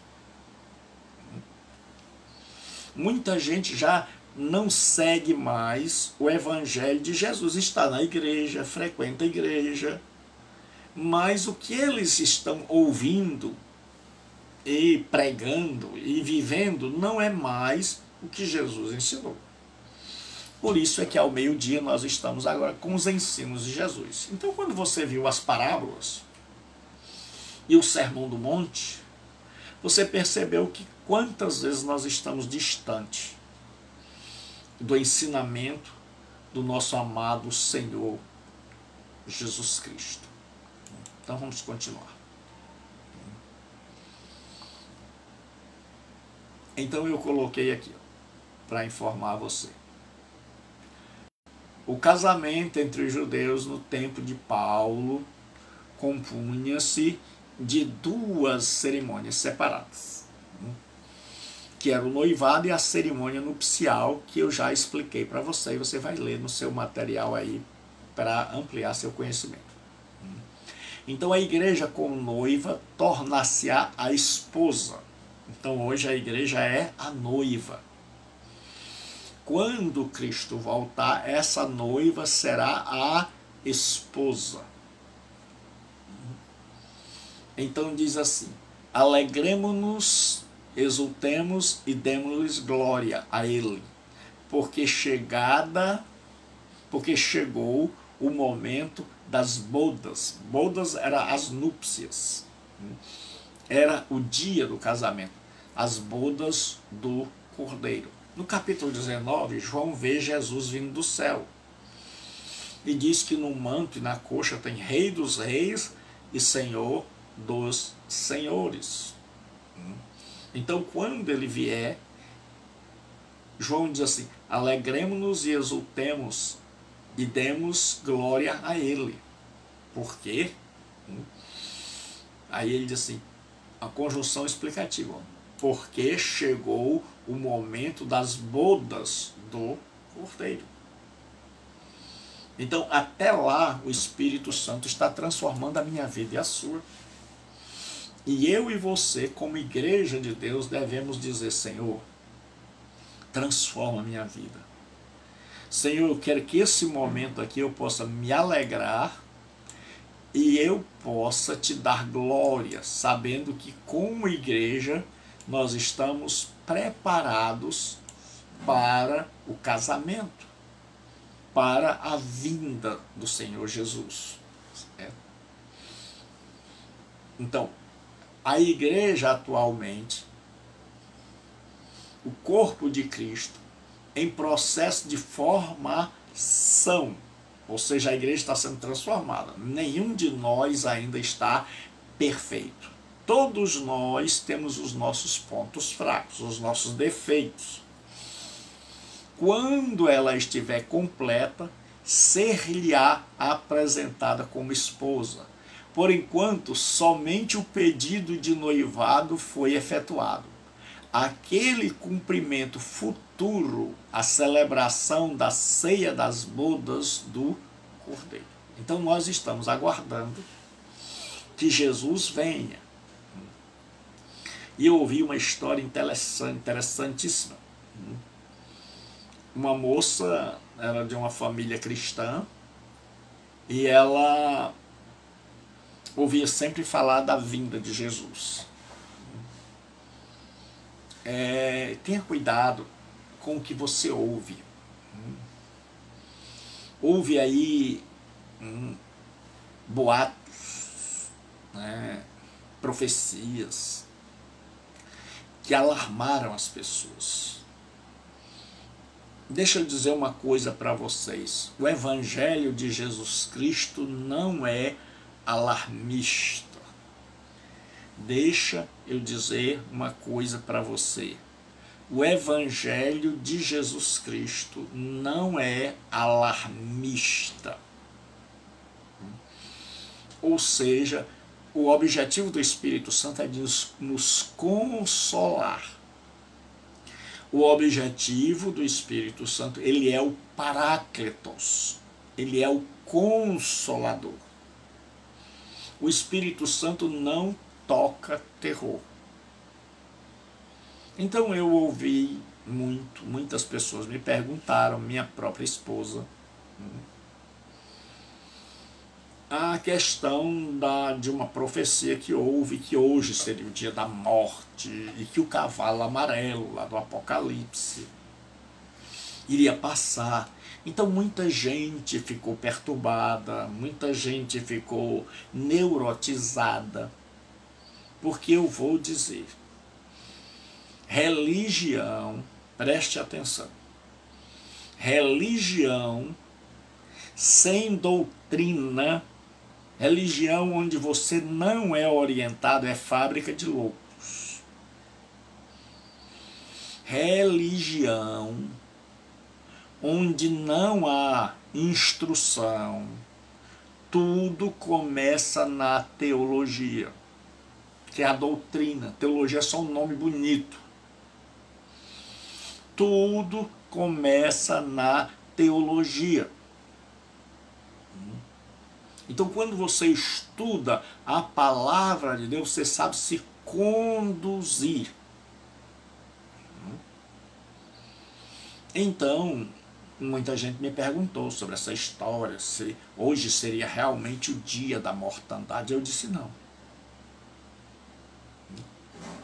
Muita gente já não segue mais o evangelho de Jesus. Está na igreja, frequenta a igreja, mas o que eles estão ouvindo e pregando e vivendo não é mais o que Jesus ensinou. Por isso é que ao meio-dia nós estamos agora com os ensinos de Jesus. Então, quando você viu as parábolas e o Sermão do Monte, você percebeu que quantas vezes nós estamos distantes do ensinamento do nosso amado Senhor Jesus Cristo. Então vamos continuar. Então eu coloquei aqui para informar você. O casamento entre os judeus no tempo de Paulo compunha-se de duas cerimônias separadas, que era o noivado e a cerimônia nupcial, que eu já expliquei para você, e você vai ler no seu material aí para ampliar seu conhecimento. Então a igreja como noiva torna-se-á a esposa. Então hoje a igreja é a noiva. Quando Cristo voltar, essa noiva será a esposa. Então diz assim, alegremo-nos, exultemos e demos-lhes glória a Ele, porque chegou o momento das bodas. Bodas eram as núpcias. Era o dia do casamento, as bodas do Cordeiro. No capítulo 19, João vê Jesus vindo do céu. E diz que no manto e na coxa tem Rei dos Reis e Senhor dos Senhores. Então, quando ele vier, João diz assim, alegremos-nos e exultemos e demos glória a Ele. Por quê? Aí ele diz assim, a conjunção explicativa, porque chegou o momento das bodas do Cordeiro. Então, até lá, o Espírito Santo está transformando a minha vida e a sua. E eu e você, como igreja de Deus, devemos dizer, Senhor, transforma a minha vida. Senhor, eu quero que esse momento aqui eu possa me alegrar e eu possa te dar glória, sabendo que como igreja nós estamos preparados para o casamento. para a vinda do Senhor Jesus. Certo? Então, a igreja atualmente, o corpo de Cristo, em processo de formação, ou seja, a igreja está sendo transformada. Nenhum de nós ainda está perfeito. Todos nós temos os nossos pontos fracos, os nossos defeitos. Quando ela estiver completa, ser-lhe-á apresentada como esposa. Por enquanto, somente o pedido de noivado foi efetuado. Aquele cumprimento futuro, a celebração da ceia das bodas do Cordeiro. Então nós estamos aguardando que Jesus venha. E eu ouvi uma história interessantíssima. Uma moça era de uma família cristã e ela ouvia sempre falar da vinda de Jesus. Tenha cuidado com o que você ouve. Ouve aí boatos, né, profecias que alarmaram as pessoas. Deixa eu dizer uma coisa para vocês. O Evangelho de Jesus Cristo não é alarmista. Deixa eu dizer uma coisa para você. O Evangelho de Jesus Cristo não é alarmista. Ou seja, o objetivo do Espírito Santo é de nos consolar. O objetivo do Espírito Santo, ele é o Paráclitos, ele é o Consolador. O Espírito Santo não toca terror. Então eu ouvi muitas pessoas me perguntaram, minha própria esposa, a questão de uma profecia que houve, que hoje seria o dia da morte, e que o cavalo amarelo lá do Apocalipse iria passar. Então muita gente ficou perturbada, muita gente ficou neurotizada, porque eu vou dizer, religião, preste atenção, religião sem doutrina, religião onde você não é orientado, é fábrica de loucos. Religião onde não há instrução, tudo começa na teologia, que é a doutrina. Teologia é só um nome bonito. Tudo começa na teologia. Então, quando você estuda a palavra de Deus, você sabe se conduzir. Então, muita gente me perguntou sobre essa história, se hoje seria realmente o dia da mortandade. Eu disse não.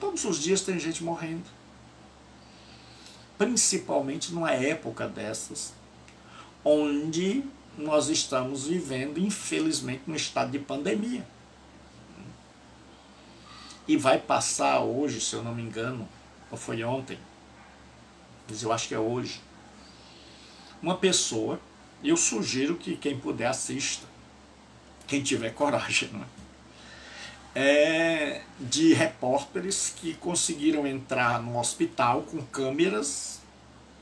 Todos os dias tem gente morrendo. Principalmente numa época dessas, onde nós estamos vivendo, infelizmente, num estado de pandemia. E vai passar hoje, se eu não me engano, ou foi ontem, mas eu acho que é hoje, uma pessoa, e eu sugiro que quem puder assista, quem tiver coragem, não é? De repórteres que conseguiram entrar no hospital com câmeras,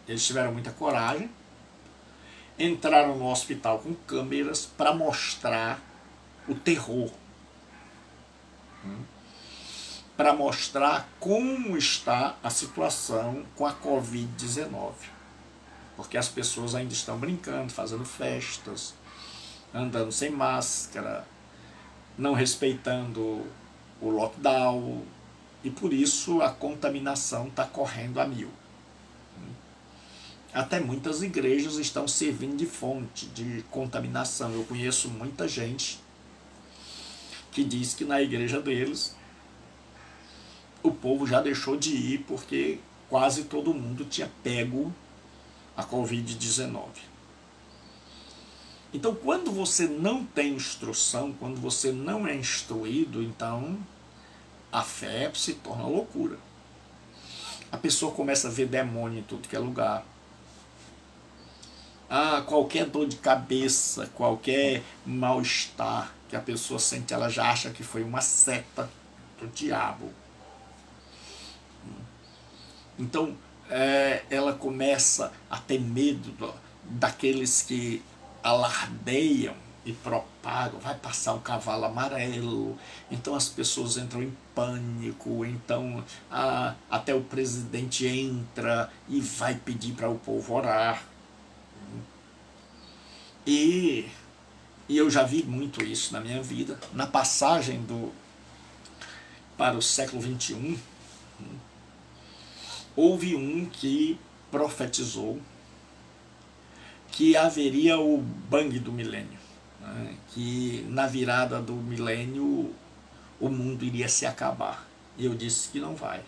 eles tiveram muita coragem, entraram no hospital com câmeras para mostrar o terror, para mostrar como está a situação com a Covid-19, porque as pessoas ainda estão brincando, fazendo festas, andando sem máscara, não respeitando o lockdown, e por isso a contaminação está correndo a mil. Até muitas igrejas estão servindo de fonte de contaminação. Eu conheço muita gente que diz que na igreja deles o povo já deixou de ir porque quase todo mundo tinha pego a Covid-19. Então, quando você não tem instrução, quando você não é instruído, então a fé se torna loucura. A pessoa começa a ver demônio em tudo que é lugar. Qualquer dor de cabeça, qualquer mal-estar que a pessoa sente, ela já acha que foi uma seta do diabo. Então, ela começa a ter medo daqueles que alardeiam e propagam, vai passar um cavalo amarelo, então as pessoas entram em pânico, então até o presidente entra e vai pedir para o povo orar. E eu já vi muito isso na minha vida. Na passagem para o século XXI, houve um que profetizou que haveria o bang do milênio, né? Que na virada do milênio o mundo iria se acabar. E eu disse que não vai.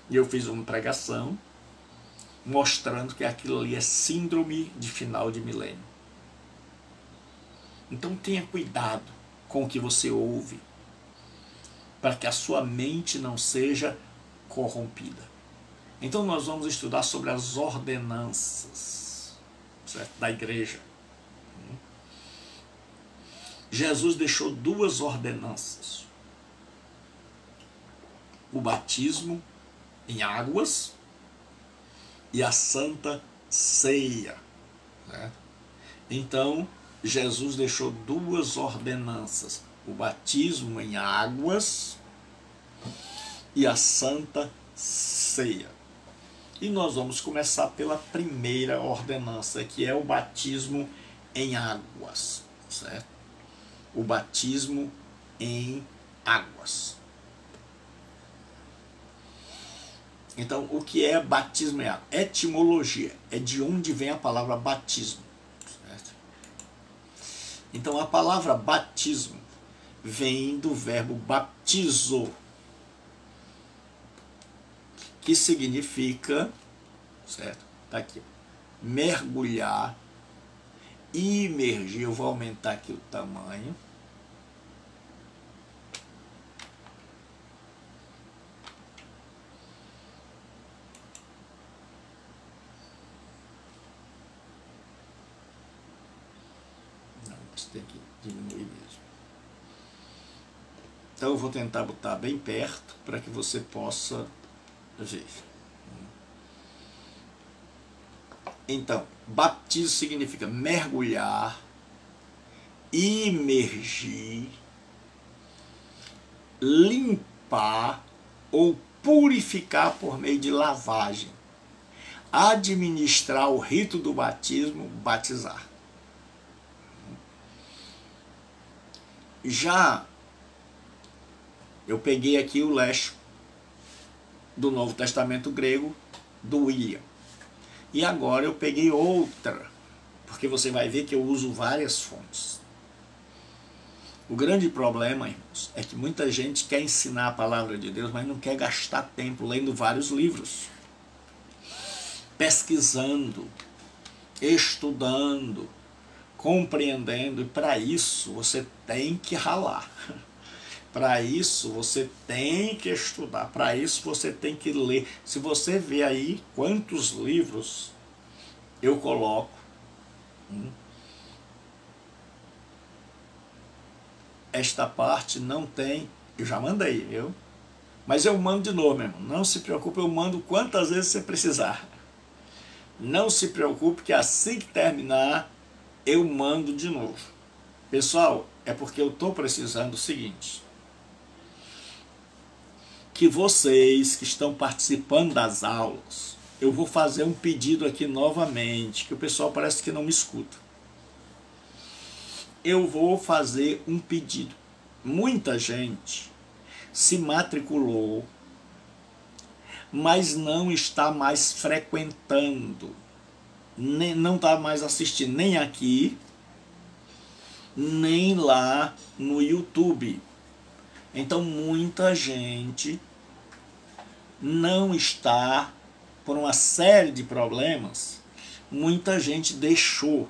E eu fiz uma pregação mostrando que aquilo ali é síndrome de final de milênio. Então tenha cuidado com o que você ouve, para que a sua mente não seja corrompida. Então nós vamos estudar sobre as ordenanças, certo? Da igreja. Jesus deixou 2 ordenanças: o batismo em águas e a Santa Ceia, certo? Então Jesus deixou 2 ordenanças: o batismo em águas e a Santa Ceia. E nós vamos começar pela primeira ordenança, que é o batismo em águas, certo? O batismo em águas. Então, o que é batismo em água? Etimologia, é de onde vem a palavra batismo, certo? Então, a palavra batismo vem do verbo baptizo, que significa, certo? Tá aqui, mergulhar, imergir. Eu vou aumentar aqui o tamanho. Não, você tem que diminuir mesmo. Então eu vou tentar botar bem perto para que você possa ver. Então, batismo significa mergulhar, imergir, limpar ou purificar por meio de lavagem, administrar o rito do batismo, batizar. Já eu peguei aqui o léxico do Novo Testamento grego do William. E agora eu peguei outra, porque você vai ver que eu uso várias fontes. O grande problema, irmãos, é que muita gente quer ensinar a palavra de Deus, mas não quer gastar tempo lendo vários livros, pesquisando, estudando, compreendendo, e para isso você tem que ralar. Para isso você tem que estudar, para isso você tem que ler. Se você vê aí quantos livros eu coloco, esta parte não tem, eu já mandei, viu? Mas eu mando de novo, meu irmão. Não se preocupe, eu mando quantas vezes você precisar. Não se preocupe que assim que terminar, eu mando de novo. Pessoal, é porque eu estou precisando do seguinte: que vocês que estão participando das aulas, eu vou fazer um pedido aqui novamente, que o pessoal parece que não me escuta. Eu vou fazer um pedido. Muita gente se matriculou, mas não está mais frequentando, não está mais assistindo nem aqui, nem lá no YouTube. Então muita gente não está, por uma série de problemas, muita gente deixou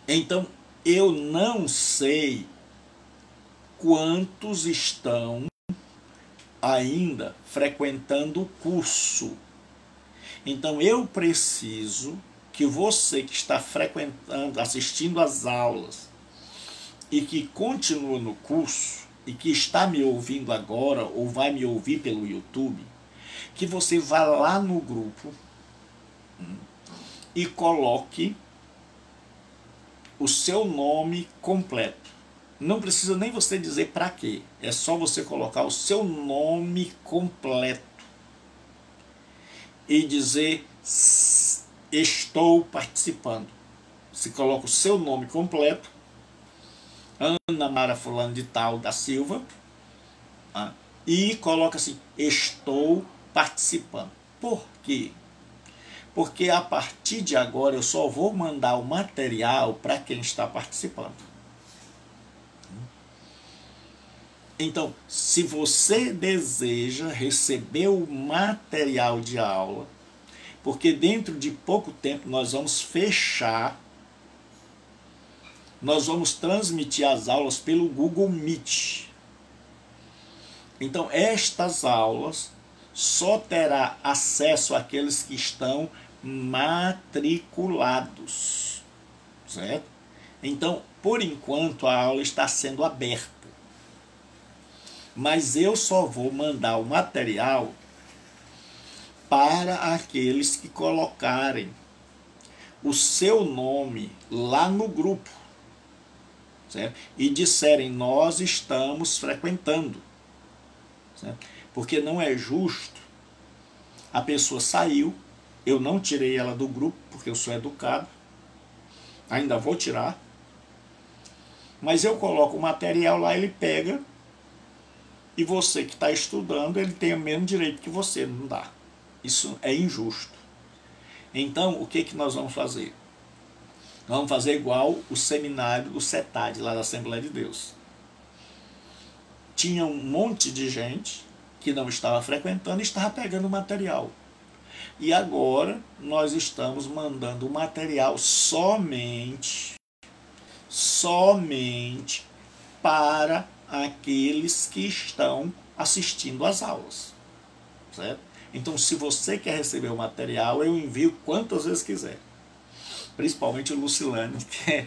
Então, eu não sei quantos estão ainda frequentando o curso. Então, eu preciso que você que está frequentando, assistindo às aulas e que continua no curso e que está me ouvindo agora ou vai me ouvir pelo YouTube, que você vá lá no grupo e coloque o seu nome completo. Não precisa nem você dizer para quê. É só você colocar o seu nome completo e dizer: estou participando. Você coloca o seu nome completo, Ana Mara Fulano de Tal da Silva, e coloca assim: estou participando. Por quê? Porque a partir de agora eu só vou mandar o material para quem está participando. Então, se você deseja receber o material de aula, porque dentro de pouco tempo nós vamos fechar, nós vamos transmitir as aulas pelo Google Meet. Então, estas aulas só terá acesso àqueles que estão matriculados, certo? Então, por enquanto, a aula está sendo aberta. Mas eu só vou mandar o material para aqueles que colocarem o seu nome lá no grupo, certo? E disserem: nós estamos frequentando, certo? Porque não é justo, a pessoa saiu, eu não tirei ela do grupo, porque eu sou educado, ainda vou tirar, mas eu coloco o material lá, ele pega, e você que está estudando, ele tem o mesmo direito que você, não dá. Isso é injusto. Então, o que nós vamos fazer? Nós vamos fazer igual o seminário do CETAD, lá da Assembleia de Deus. Tinha um monte de gente que não estava frequentando e estava pegando o material. E agora nós estamos mandando o material somente para aqueles que estão assistindo às aulas, certo? Então, se você quer receber o material, eu envio quantas vezes quiser. Principalmente o Lucilane, que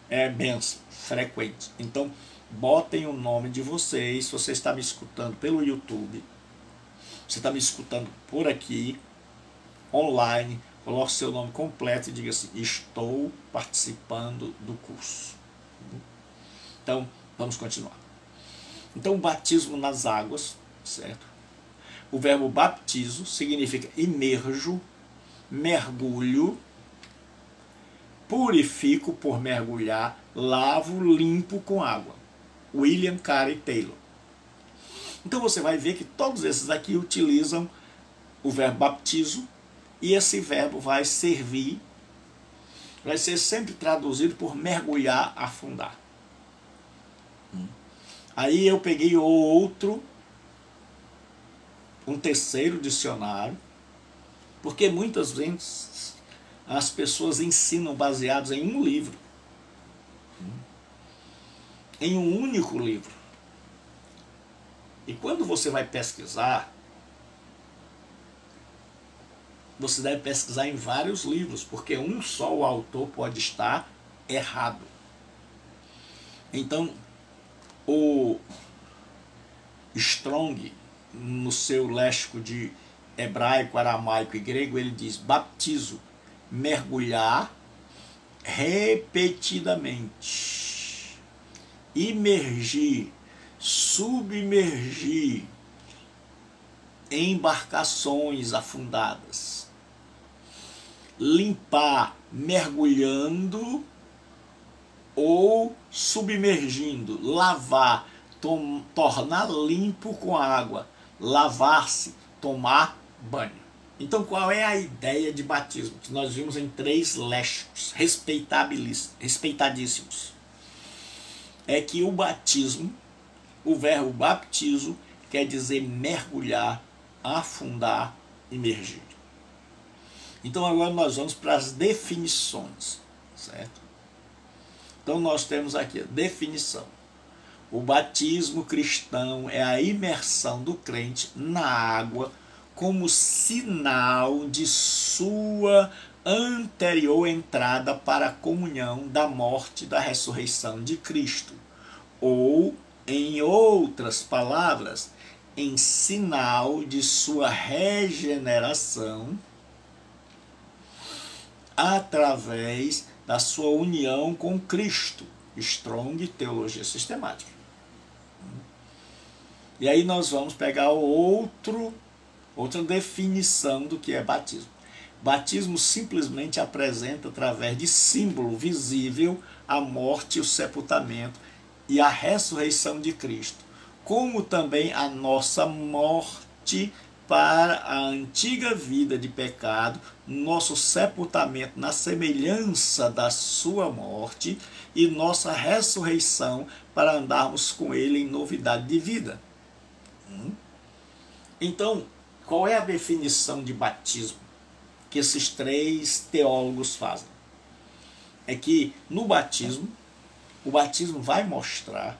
é benção, frequente. Então, botem o nome de vocês. Se você está me escutando pelo YouTube, você está me escutando por aqui, online, coloque seu nome completo e diga assim: estou participando do curso. Então, vamos continuar. Então, o batismo nas águas, certo? O verbo baptizo significa imerjo, mergulho, purifico por mergulhar, lavo, limpo com água. William Carey Taylor. Então você vai ver que todos esses aqui utilizam o verbo baptizo, e esse verbo vai servir, vai ser sempre traduzido por mergulhar, afundar. Aí eu peguei um terceiro dicionário, porque muitas vezes as pessoas ensinam baseados em um livro, em um único livro. E quando você vai pesquisar, você deve pesquisar em vários livros, porque um só o autor pode estar errado. Então, o Strong, no seu léxico de hebraico, aramaico e grego, ele diz: baptizo, mergulhar repetidamente, imergir, submergir, embarcações afundadas, limpar, mergulhando ou submergindo, lavar, tornar limpo com água, lavar-se, tomar banho. Então, qual é a ideia de batismo? Que nós vimos em 3 léxicos respeitadíssimos. É que o batismo, o verbo baptizo, quer dizer mergulhar, afundar, imergir. Então, agora nós vamos para as definições, certo? Então nós temos aqui a definição. O batismo cristão é a imersão do crente na água como sinal de sua anterior entrada para a comunhão da morte e da ressurreição de Cristo. Ou, em outras palavras, em sinal de sua regeneração através da sua união com Cristo. Strong Teologia Sistemática. E aí nós vamos pegar outra definição do que é batismo. Batismo simplesmente apresenta, através de símbolo visível, a morte, o sepultamento e a ressurreição de Cristo, como também a nossa morte para a antiga vida de pecado, nosso sepultamento na semelhança da sua morte e nossa ressurreição para andarmos com ele em novidade de vida. Então, qual é a definição de batismo que esses três teólogos fazem? É que no batismo, o batismo vai mostrar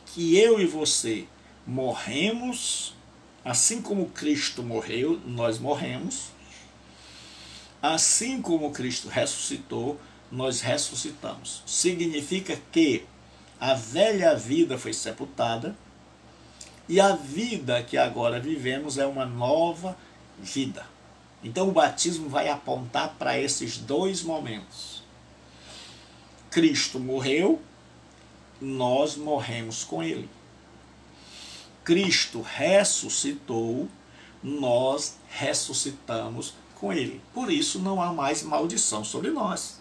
que eu e você morremos, assim como Cristo morreu, nós morremos. Assim como Cristo ressuscitou, nós ressuscitamos. Significa que a velha vida foi sepultada e a vida que agora vivemos é uma nova vida. Então o batismo vai apontar para esses dois momentos. Cristo morreu, nós morremos com ele. Cristo ressuscitou, nós ressuscitamos com ele. Por isso não há mais maldição sobre nós.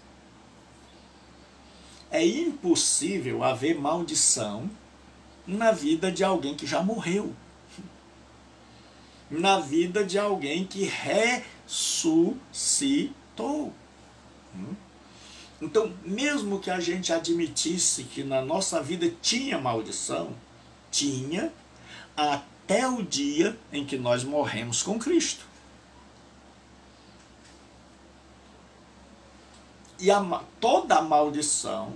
É impossível haver maldição na vida de alguém que já morreu. Na vida de alguém que ressuscitou. Então, mesmo que a gente admitisse que na nossa vida tinha maldição, tinha, até o dia em que nós morremos com Cristo. E toda a maldição,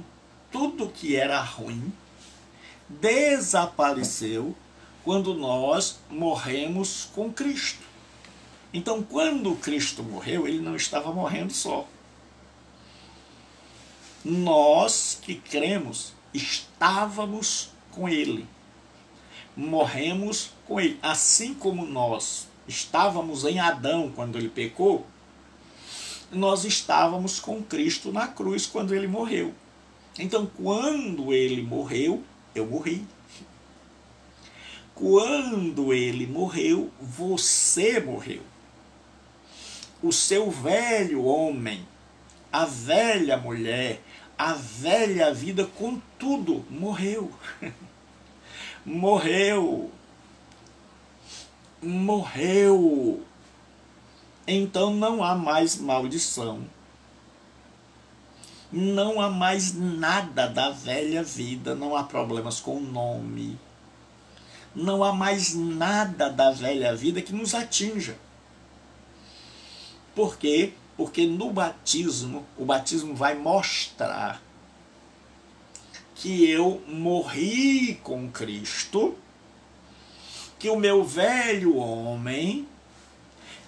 tudo que era ruim, desapareceu quando nós morremos com Cristo. Então, quando Cristo morreu, ele não estava morrendo só. Nós que cremos estávamos com ele. Morremos com ele. Assim como nós estávamos em Adão quando ele pecou, nós estávamos com Cristo na cruz quando ele morreu. Então, quando ele morreu, eu morri. Quando ele morreu, você morreu. O seu velho homem, a velha mulher, a velha vida, com tudo, morreu. Morreu. Morreu. Então não há mais maldição. Não há mais nada da velha vida. Não há problemas com o nome. Não há mais nada da velha vida que nos atinja. Por quê? Porque no batismo, o batismo vai mostrar que eu morri com Cristo, que o meu velho homem,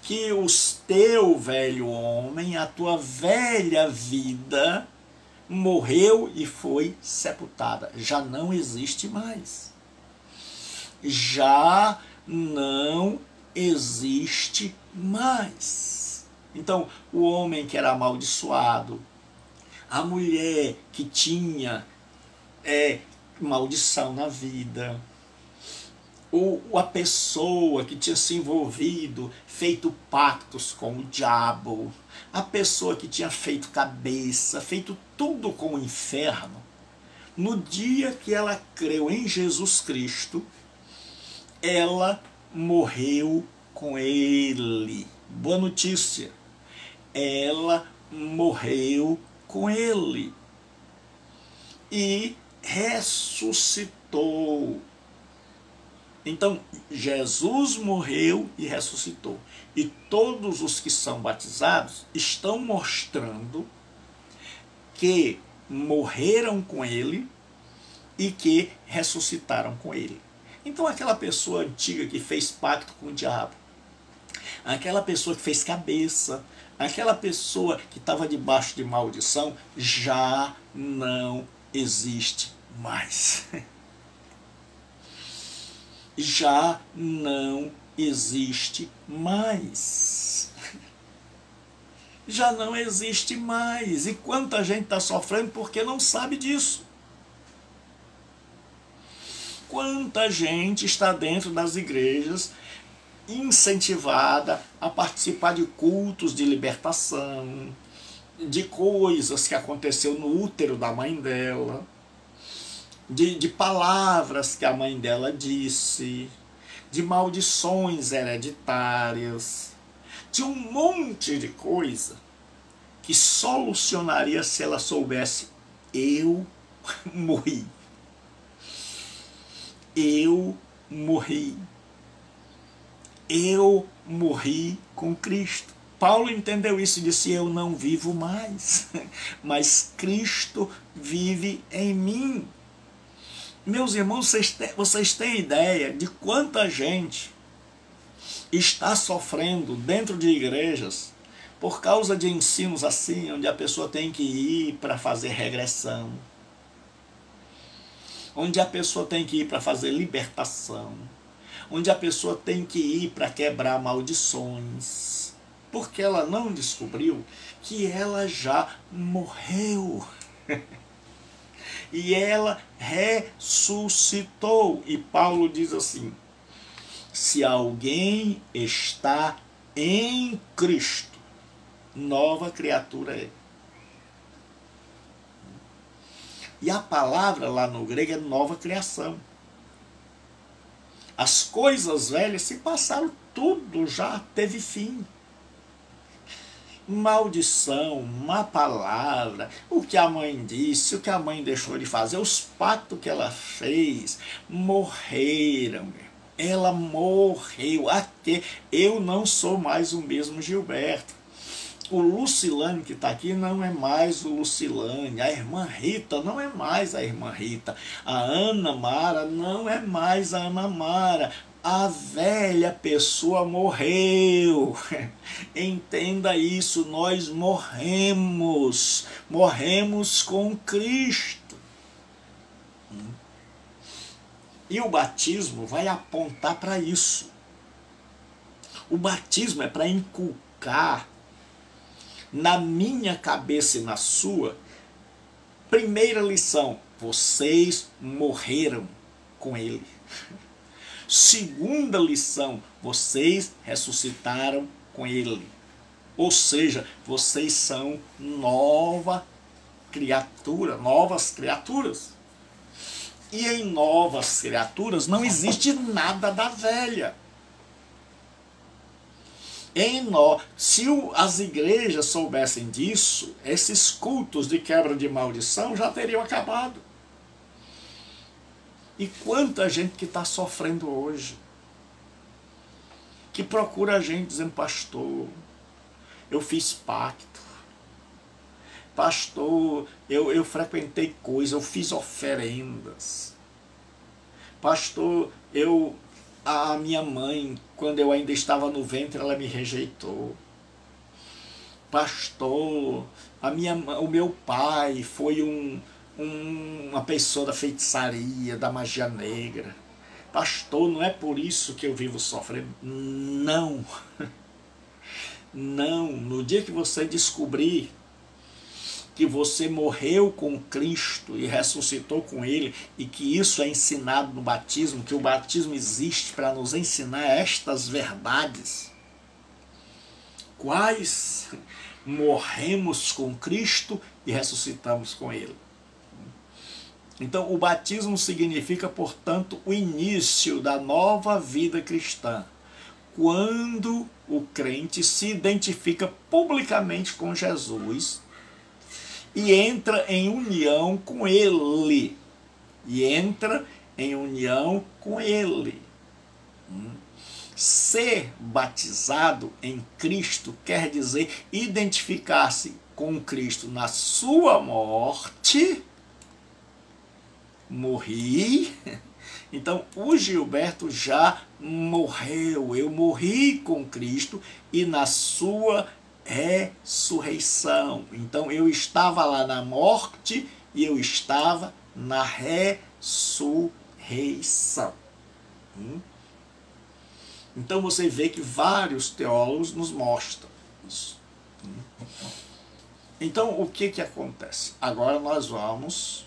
que o teu velho homem, a tua velha vida, morreu e foi sepultada. Já não existe mais. Já não existe mais. Então, o homem que era amaldiçoado, a mulher que tinha maldição na vida, ou a pessoa que tinha se envolvido, feito pactos com o diabo, a pessoa que tinha feito cabeça, feito tudo com o inferno, no dia que ela creu em Jesus Cristo, ela morreu com ele. Boa notícia. Ela morreu com ele e ressuscitou. Então, Jesus morreu e ressuscitou. E todos os que são batizados estão mostrando que morreram com ele e que ressuscitaram com ele. Então aquela pessoa antiga que fez pacto com o diabo, aquela pessoa que fez cabeça, aquela pessoa que estava debaixo de maldição, já não existe mais. Já não existe mais. Já não existe mais. E quanta gente está sofrendo porque não sabe disso. Quanta gente está dentro das igrejas incentivada a participar de cultos de libertação, de coisas que aconteceu no útero da mãe dela, de palavras que a mãe dela disse, de maldições hereditárias, de um monte de coisa que solucionaria se ela soubesse: eu morri. Eu morri. Eu morri com Cristo. Paulo entendeu isso e disse: eu não vivo mais, mas Cristo vive em mim. Meus irmãos, vocês têm ideia de quanta gente está sofrendo dentro de igrejas por causa de ensinos assim, onde a pessoa tem que ir para fazer regressão, onde a pessoa tem que ir para fazer libertação, onde a pessoa tem que ir para quebrar maldições, porque ela não descobriu que ela já morreu. E ela ressuscitou. E Paulo diz assim: se alguém está em Cristo, nova criatura é. E a palavra lá no grego é nova criação. As coisas velhas se passaram, tudo já teve fim. Maldição, má palavra, o que a mãe disse, o que a mãe deixou de fazer, os pactos que ela fez, morreram. Ela morreu. Até eu não sou mais o mesmo Gilberto. O Lucilane que está aqui não é mais o Lucilane. A irmã Rita não é mais a irmã Rita. A Ana Mara não é mais a Ana Mara. A velha pessoa morreu. Entenda isso, nós morremos. Morremos com Cristo. E o batismo vai apontar para isso. O batismo é para inculcar na minha cabeça e na sua. Primeira lição: vocês morreram com ele. Segunda lição: vocês ressuscitaram com ele. Ou seja, vocês são nova criatura, novas criaturas. E em novas criaturas não existe nada da velha. Se as igrejas soubessem disso, esses cultos de quebra de maldição já teriam acabado. E quanta gente que está sofrendo hoje, que procura a gente dizendo: pastor, eu fiz pacto, pastor, eu frequentei coisas, eu fiz oferendas, pastor, a minha mãe, quando eu ainda estava no ventre, ela me rejeitou. Pastor, o meu pai foi uma pessoa da feitiçaria, da magia negra. Pastor, não é por isso que eu vivo sofrendo. Não. Não. No dia que você descobrir que você morreu com Cristo e ressuscitou com Ele, e que isso é ensinado no batismo, que o batismo existe para nos ensinar estas verdades. Quais? Morremos com Cristo e ressuscitamos com Ele. Então, o batismo significa, portanto, o início da nova vida cristã, quando o crente se identifica publicamente com Jesus e entra em união com Ele. Ser batizado em Cristo quer dizer identificar-se com Cristo na sua morte, morri. Então o Gilberto já morreu, eu morri com Cristo e na sua ressurreição. Então eu estava lá na morte e eu estava na ressurreição. Então você vê que vários teólogos nos mostram isso. Então o que acontece? Agora nós vamos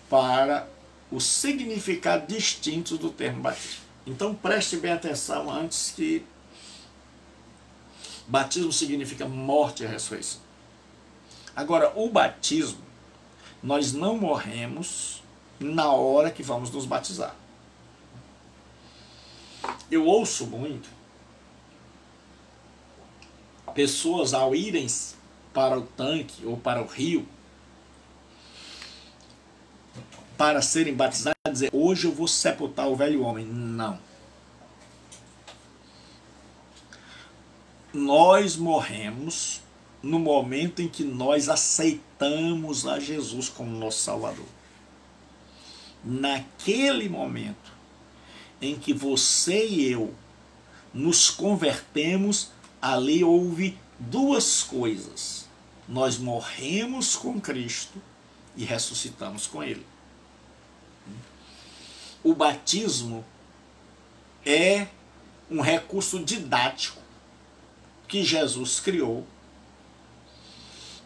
para o significado distinto do termo batismo. Então preste bem atenção antes que batismo significa morte e ressurreição. Agora, o batismo, nós não morremos na hora que vamos nos batizar. Eu ouço muito pessoas ao irem para o tanque ou para o rio para serem batizados dizer, hoje eu vou sepultar o velho homem. Não. Nós morremos no momento em que nós aceitamos a Jesus como nosso Salvador. Naquele momento em que você e eu nos convertemos, ali houve duas coisas. Nós morremos com Cristo e ressuscitamos com Ele. O batismo é um recurso didático que Jesus criou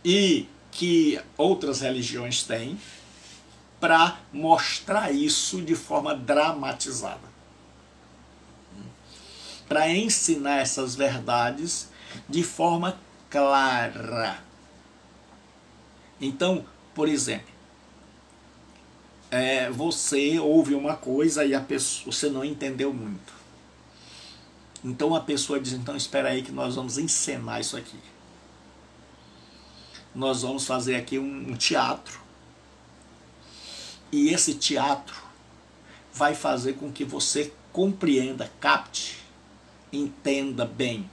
e que outras religiões têm para mostrar isso de forma dramatizada. Para ensinar essas verdades de forma clara. Então, por exemplo, você ouve uma coisa e você não entendeu muito. Então a pessoa diz, então espera aí que nós vamos encenar isso aqui. Nós vamos fazer aqui um teatro. E esse teatro vai fazer com que você compreenda, capte, entenda bem.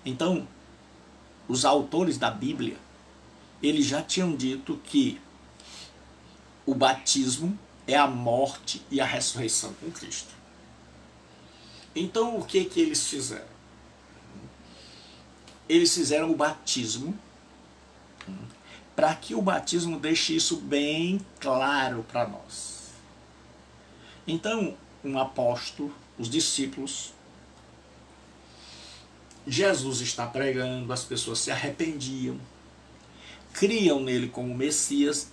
Então, os autores da Bíblia, eles já tinham dito que o batismo é a morte e a ressurreição com Cristo. Então, o que eles fizeram? Eles fizeram o batismo para que o batismo deixe isso bem claro para nós. Então, um apóstolo, os discípulos, Jesus está pregando, as pessoas se arrependiam, criam nele como Messias,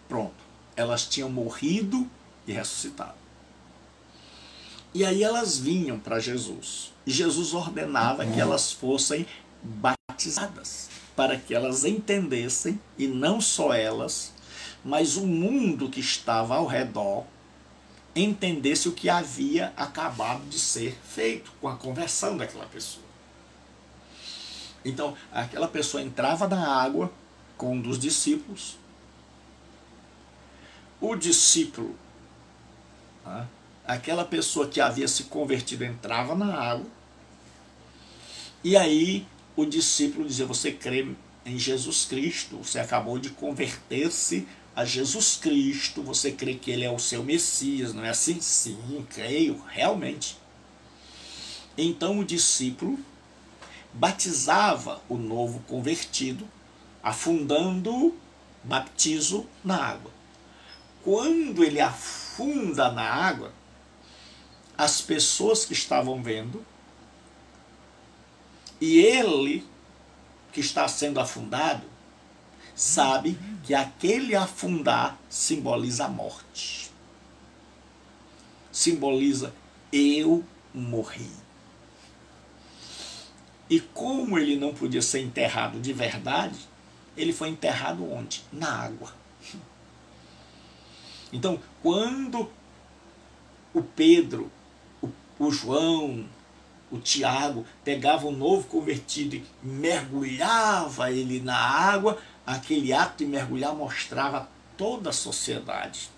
pronto. Elas tinham morrido e ressuscitado. E aí elas vinham para Jesus. E Jesus ordenava que elas fossem batizadas, para que elas entendessem, e não só elas, mas o mundo que estava ao redor, entendesse o que havia acabado de ser feito com a conversão daquela pessoa. Então, aquela pessoa entrava na água com um dos discípulos. O discípulo, aquela pessoa que havia se convertido, entrava na água. E aí o discípulo dizia, você crê em Jesus Cristo? Você acabou de converter-se a Jesus Cristo. Você crê que Ele é o seu Messias, não é assim? Sim, creio, realmente. Então o discípulo batizava o novo convertido, afundando baptizo na água. Quando ele afunda na água, as pessoas que estavam vendo e ele que está sendo afundado sabe que aquele afundar simboliza a morte. Simboliza eu morri. E como ele não podia ser enterrado de verdade, ele foi enterrado onde? Na água. Então, quando o Pedro, o João, o Tiago pegavam um novo convertido e mergulhava ele na água, aquele ato de mergulhar mostrava a toda a sociedade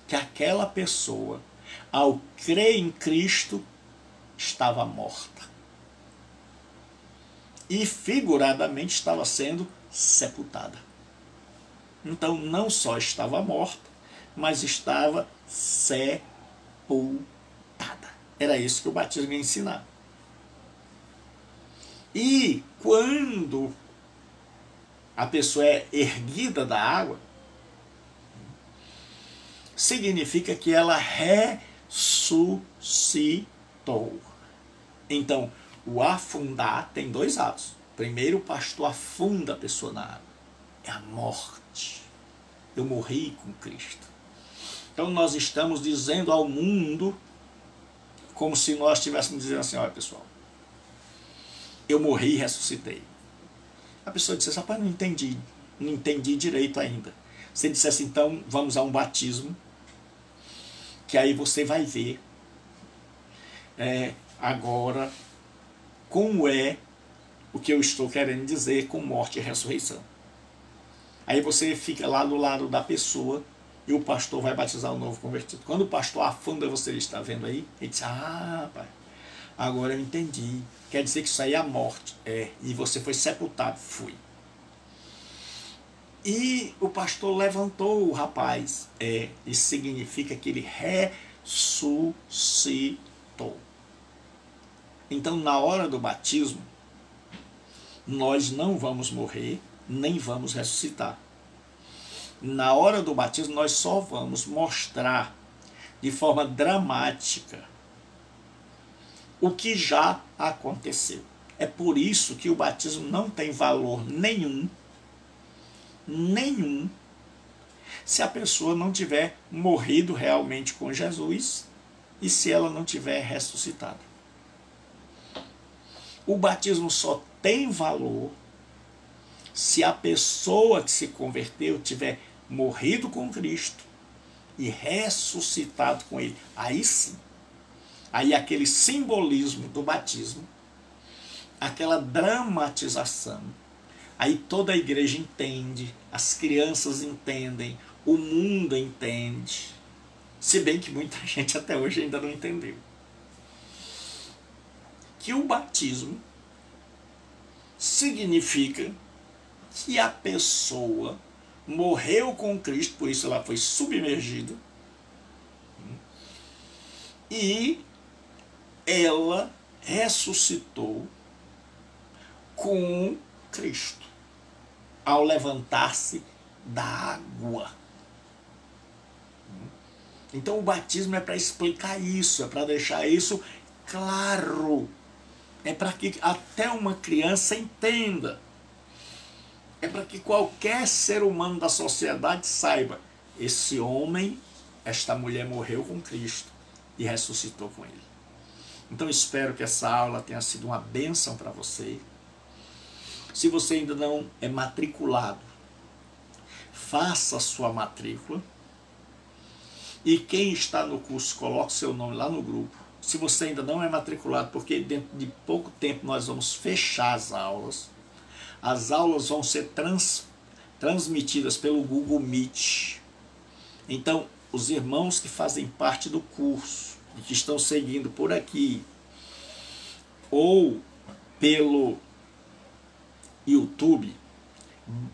que aquela pessoa, ao crer em Cristo, estava morta. e figuradamente estava sendo sepultada. Então não só estava morta, mas estava sepultada. Era isso que o batismo ia ensinar. E quando a pessoa é erguida da água, significa que ela ressuscitou. Então, o afundar tem dois atos. Primeiro, o pastor afunda a pessoa na água. É a morte. Eu morri com Cristo. Então, nós estamos dizendo ao mundo, como se nós estivéssemos dizendo assim, olha pessoal, eu morri e ressuscitei. A pessoa disse, rapaz, não entendi direito ainda. Você dissesse, então, vamos a um batismo, que aí você vai ver agora como é o que eu estou querendo dizer com morte e ressurreição. Aí você fica lá do lado da pessoa e o pastor vai batizar o novo convertido. Quando o pastor afunda, você está vendo aí, ele diz, pai, agora eu entendi. Quer dizer que isso aí é a morte. E você foi sepultado. Fui. E o pastor levantou o rapaz. Isso significa que ele ressuscitou. Então, na hora do batismo, nós não vamos morrer, nem vamos ressuscitar. Na hora do batismo, nós só vamos mostrar de forma dramática o que já aconteceu. É por isso que o batismo não tem valor nenhum, se a pessoa não tiver morrido realmente com Jesus e se ela não tiver ressuscitado. O batismo só tem valor se a pessoa que se converteu tiver morrido com Cristo e ressuscitado com Ele. Aí sim. Aí aquele simbolismo do batismo, aquela dramatização, aí toda a igreja entende, as crianças entendem, o mundo entende, se bem que muita gente até hoje ainda não entendeu. Que o batismo significa que a pessoa morreu com Cristo, por isso ela foi submergida, e ela ressuscitou com Cristo ao levantar-se da água. Então o batismo é para explicar isso, é para deixar isso claro, é para que até uma criança entenda, é para que qualquer ser humano da sociedade saiba, esse homem, esta mulher morreu com Cristo e ressuscitou com Ele. Então espero que essa aula tenha sido uma bênção para você. Se você ainda não é matriculado, faça a sua matrícula. E quem está no curso, coloque seu nome lá no grupo. Se você ainda não é matriculado, porque dentro de pouco tempo nós vamos fechar as aulas. As aulas vão ser transmitidas pelo Google Meet. Então, os irmãos que fazem parte do curso e que estão seguindo por aqui ou pelo YouTube,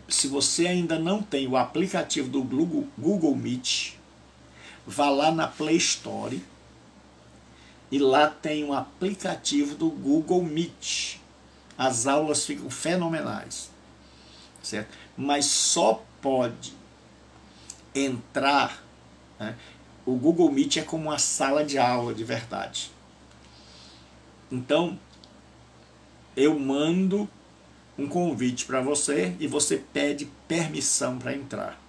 se você ainda não tem o aplicativo do Google Meet, vá lá na Play Store e lá tem um aplicativo do Google Meet. As aulas ficam fenomenais, certo? Mas só pode entrar, né? O Google Meet é como uma sala de aula de verdade. Então, eu mando um convite para você e você pede permissão para entrar.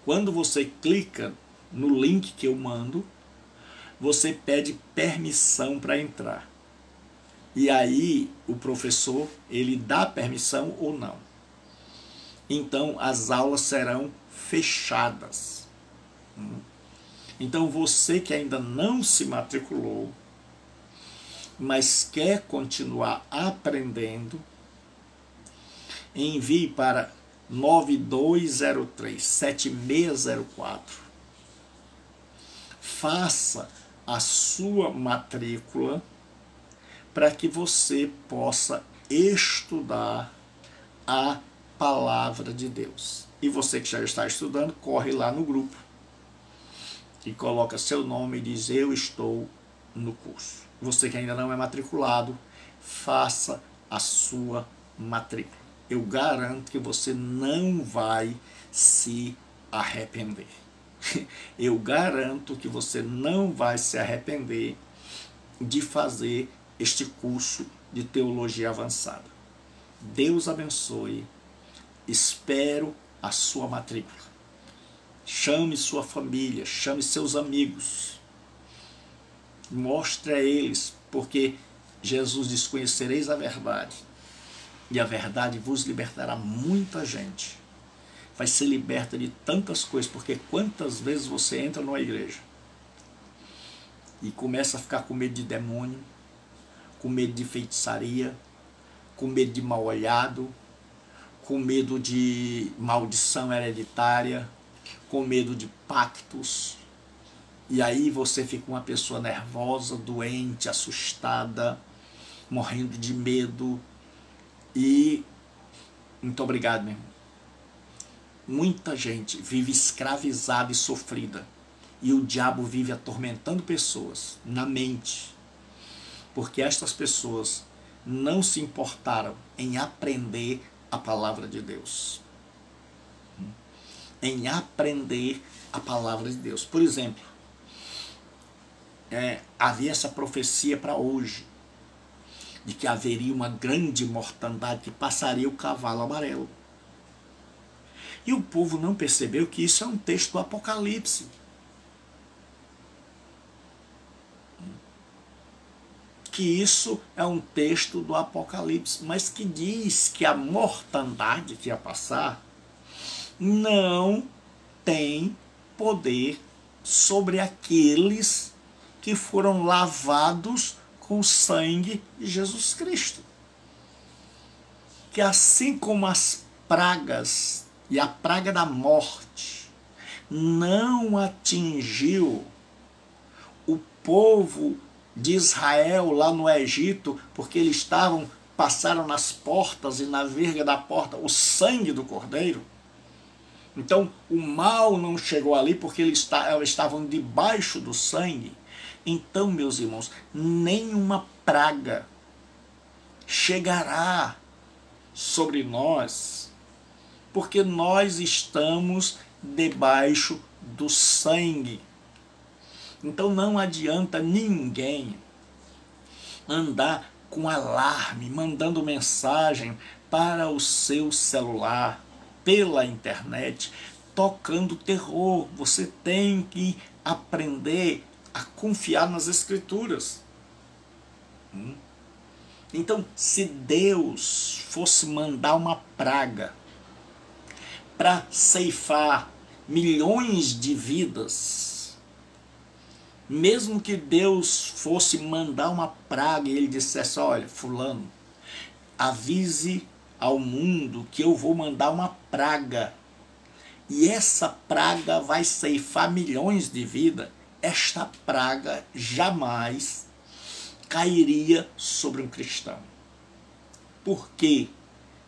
Quando você clica no link que eu mando, você pede permissão para entrar. E aí o professor, ele dá permissão ou não. Então as aulas serão fechadas. Então você que ainda não se matriculou, mas quer continuar aprendendo, envie para 9203-7604. Faça a sua matrícula para que você possa estudar a palavra de Deus. E você que já está estudando, corre lá no grupo e coloca seu nome e diz: eu estou no curso. Você que ainda não é matriculado, faça a sua matrícula. Eu garanto que você não vai se arrepender. Eu garanto que você não vai se arrepender de fazer este curso de teologia avançada. Deus abençoe. Espero a sua matrícula. Chame sua família, chame seus amigos. Mostre a eles, porque Jesus diz: conhecereis a verdade, e a verdade vos libertará. Muita gente vai ser liberta de tantas coisas, porque quantas vezes você entra numa igreja e começa a ficar com medo de demônio, com medo de feitiçaria, com medo de mal olhado, com medo de maldição hereditária, com medo de pactos, e aí você fica uma pessoa nervosa, doente, assustada, morrendo de medo. E muito obrigado, meu irmão. Muita gente vive escravizada e sofrida, e o diabo vive atormentando pessoas na mente, porque estas pessoas não se importaram em aprender a palavra de Deus. Em aprender a palavra de Deus. Por exemplo, havia essa profecia para hoje, de que haveria uma grande mortandade, que passaria o cavalo amarelo. E o povo não percebeu que isso é um texto do Apocalipse. Que isso é um texto do Apocalipse, mas que diz que a mortandade que ia passar não tem poder sobre aqueles que foram lavados com o sangue de Jesus Cristo. Que assim como as pragas e a praga da morte não atingiu o povo de Israel lá no Egito, porque eles passaram nas portas e na verga da porta o sangue do cordeiro. Então o mal não chegou ali porque eles estavam debaixo do sangue. Então, meus irmãos, nenhuma praga chegará sobre nós, porque nós estamos debaixo do sangue. Então não adianta ninguém andar com alarme, mandando mensagem para o seu celular, pela internet, tocando terror. Você tem que aprender a confiar nas Escrituras. Então, se Deus fosse mandar uma praga para ceifar milhões de vidas, mesmo que Deus fosse mandar uma praga e ele dissesse: olha, fulano, avise ao mundo que eu vou mandar uma praga, e essa praga vai ceifar milhões de vidas, esta praga jamais cairia sobre um cristão. Por quê?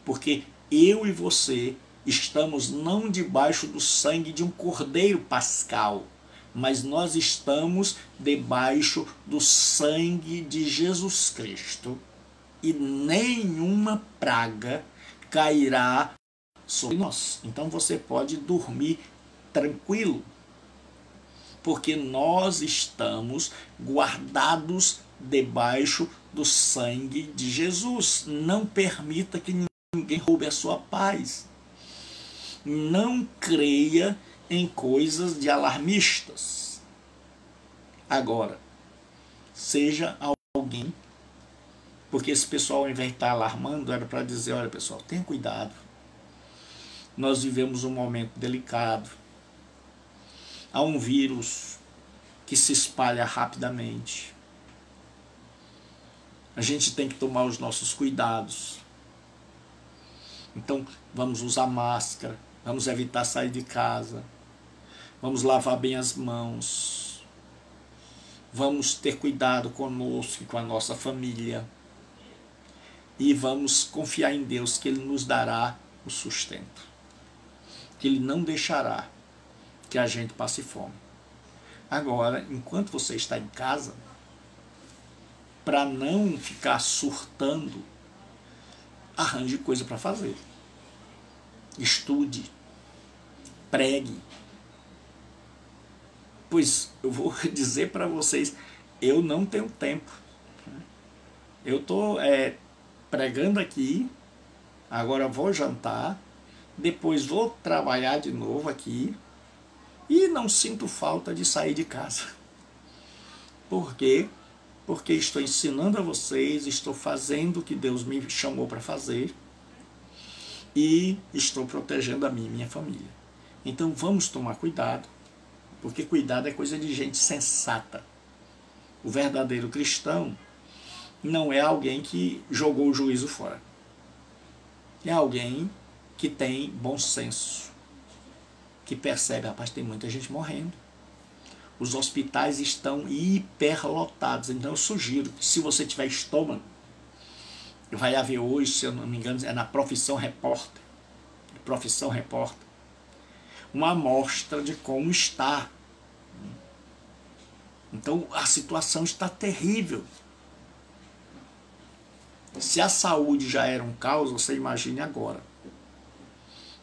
Porque eu e você estamos não debaixo do sangue de um cordeiro pascal, mas nós estamos debaixo do sangue de Jesus Cristo, e nenhuma praga cairá sobre nós. Então você pode dormir tranquilo, porque nós estamos guardados debaixo do sangue de Jesus. Não permita que ninguém roube a sua paz. Não creia em coisas de alarmistas. Agora, seja alguém, porque esse pessoal, ao invés de estar alarmando, era para dizer: olha pessoal, tenha cuidado. Nós vivemos um momento delicado. Há um vírus que se espalha rapidamente. A gente tem que tomar os nossos cuidados. Então, vamos usar máscara, vamos evitar sair de casa, vamos lavar bem as mãos, vamos ter cuidado conosco e com a nossa família. e vamos confiar em Deus que Ele nos dará o sustento, que Ele não deixará que a gente passe fome. Agora, enquanto você está em casa, para não ficar surtando, arranje coisa para fazer. Estude, pregue. Pois eu vou dizer para vocês, eu não tenho tempo. Eu estou pregando aqui, agora vou jantar, depois vou trabalhar de novo aqui e não sinto falta de sair de casa. Por quê? Porque estou ensinando a vocês, estou fazendo o que Deus me chamou para fazer e estou protegendo a mim e minha família. Então vamos tomar cuidado, porque cuidado é coisa de gente sensata. O verdadeiro cristão não é alguém que jogou o juízo fora. É alguém que tem bom senso, que percebe, rapaz, tem muita gente morrendo. Os hospitais estão hiperlotados, então eu sugiro que, se você tiver estômago, vai haver hoje, se eu não me engano, é na Profissão Repórter, uma amostra de como está. Então a situação está terrível. Se a saúde já era um caos, você imagine agora.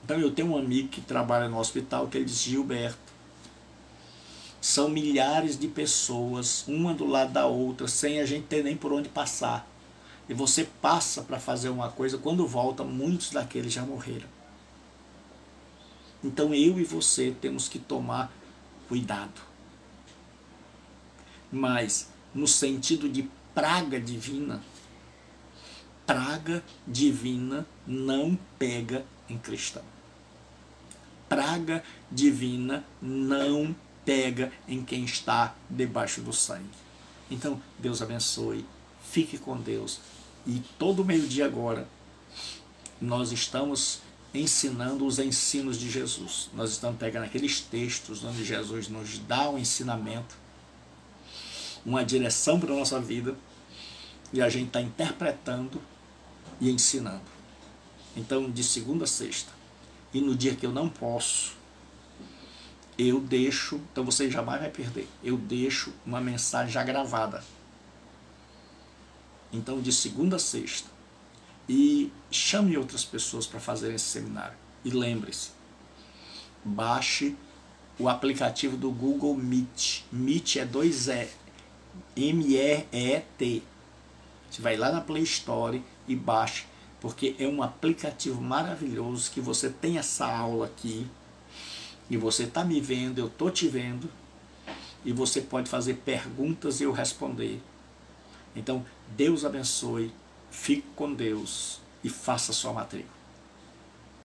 Então eu tenho um amigo que trabalha no hospital, que ele diz: Gilberto, são milhares de pessoas, uma do lado da outra, sem a gente ter nem por onde passar. E você passa para fazer uma coisa, quando volta, muitos daqueles já morreram. Então eu e você temos que tomar cuidado. Mas no sentido de praga divina não pega em cristão. Praga divina não pega em quem está debaixo do sangue. Então, Deus abençoe, fique com Deus. E todo meio-dia agora, nós estamos ensinando os ensinos de Jesus. Nós estamos pegando aqueles textos onde Jesus nos dá um ensinamento, uma direção para a nossa vida, e a gente está interpretando e ensinando. Então, de segunda a sexta, e no dia que eu não posso, eu deixo, então você jamais vai perder, eu deixo uma mensagem já gravada. Então, de segunda a sexta, e chame outras pessoas para fazerem esse seminário. E lembre-se, baixe o aplicativo do Google Meet. Meet é 2 E, M-E-E-T. Você vai lá na Play Store e baixe, porque é um aplicativo maravilhoso, que você tem essa aula aqui, e você está me vendo, eu estou te vendo, e você pode fazer perguntas e eu responder. Então, Deus abençoe, fique com Deus e faça sua matrícula.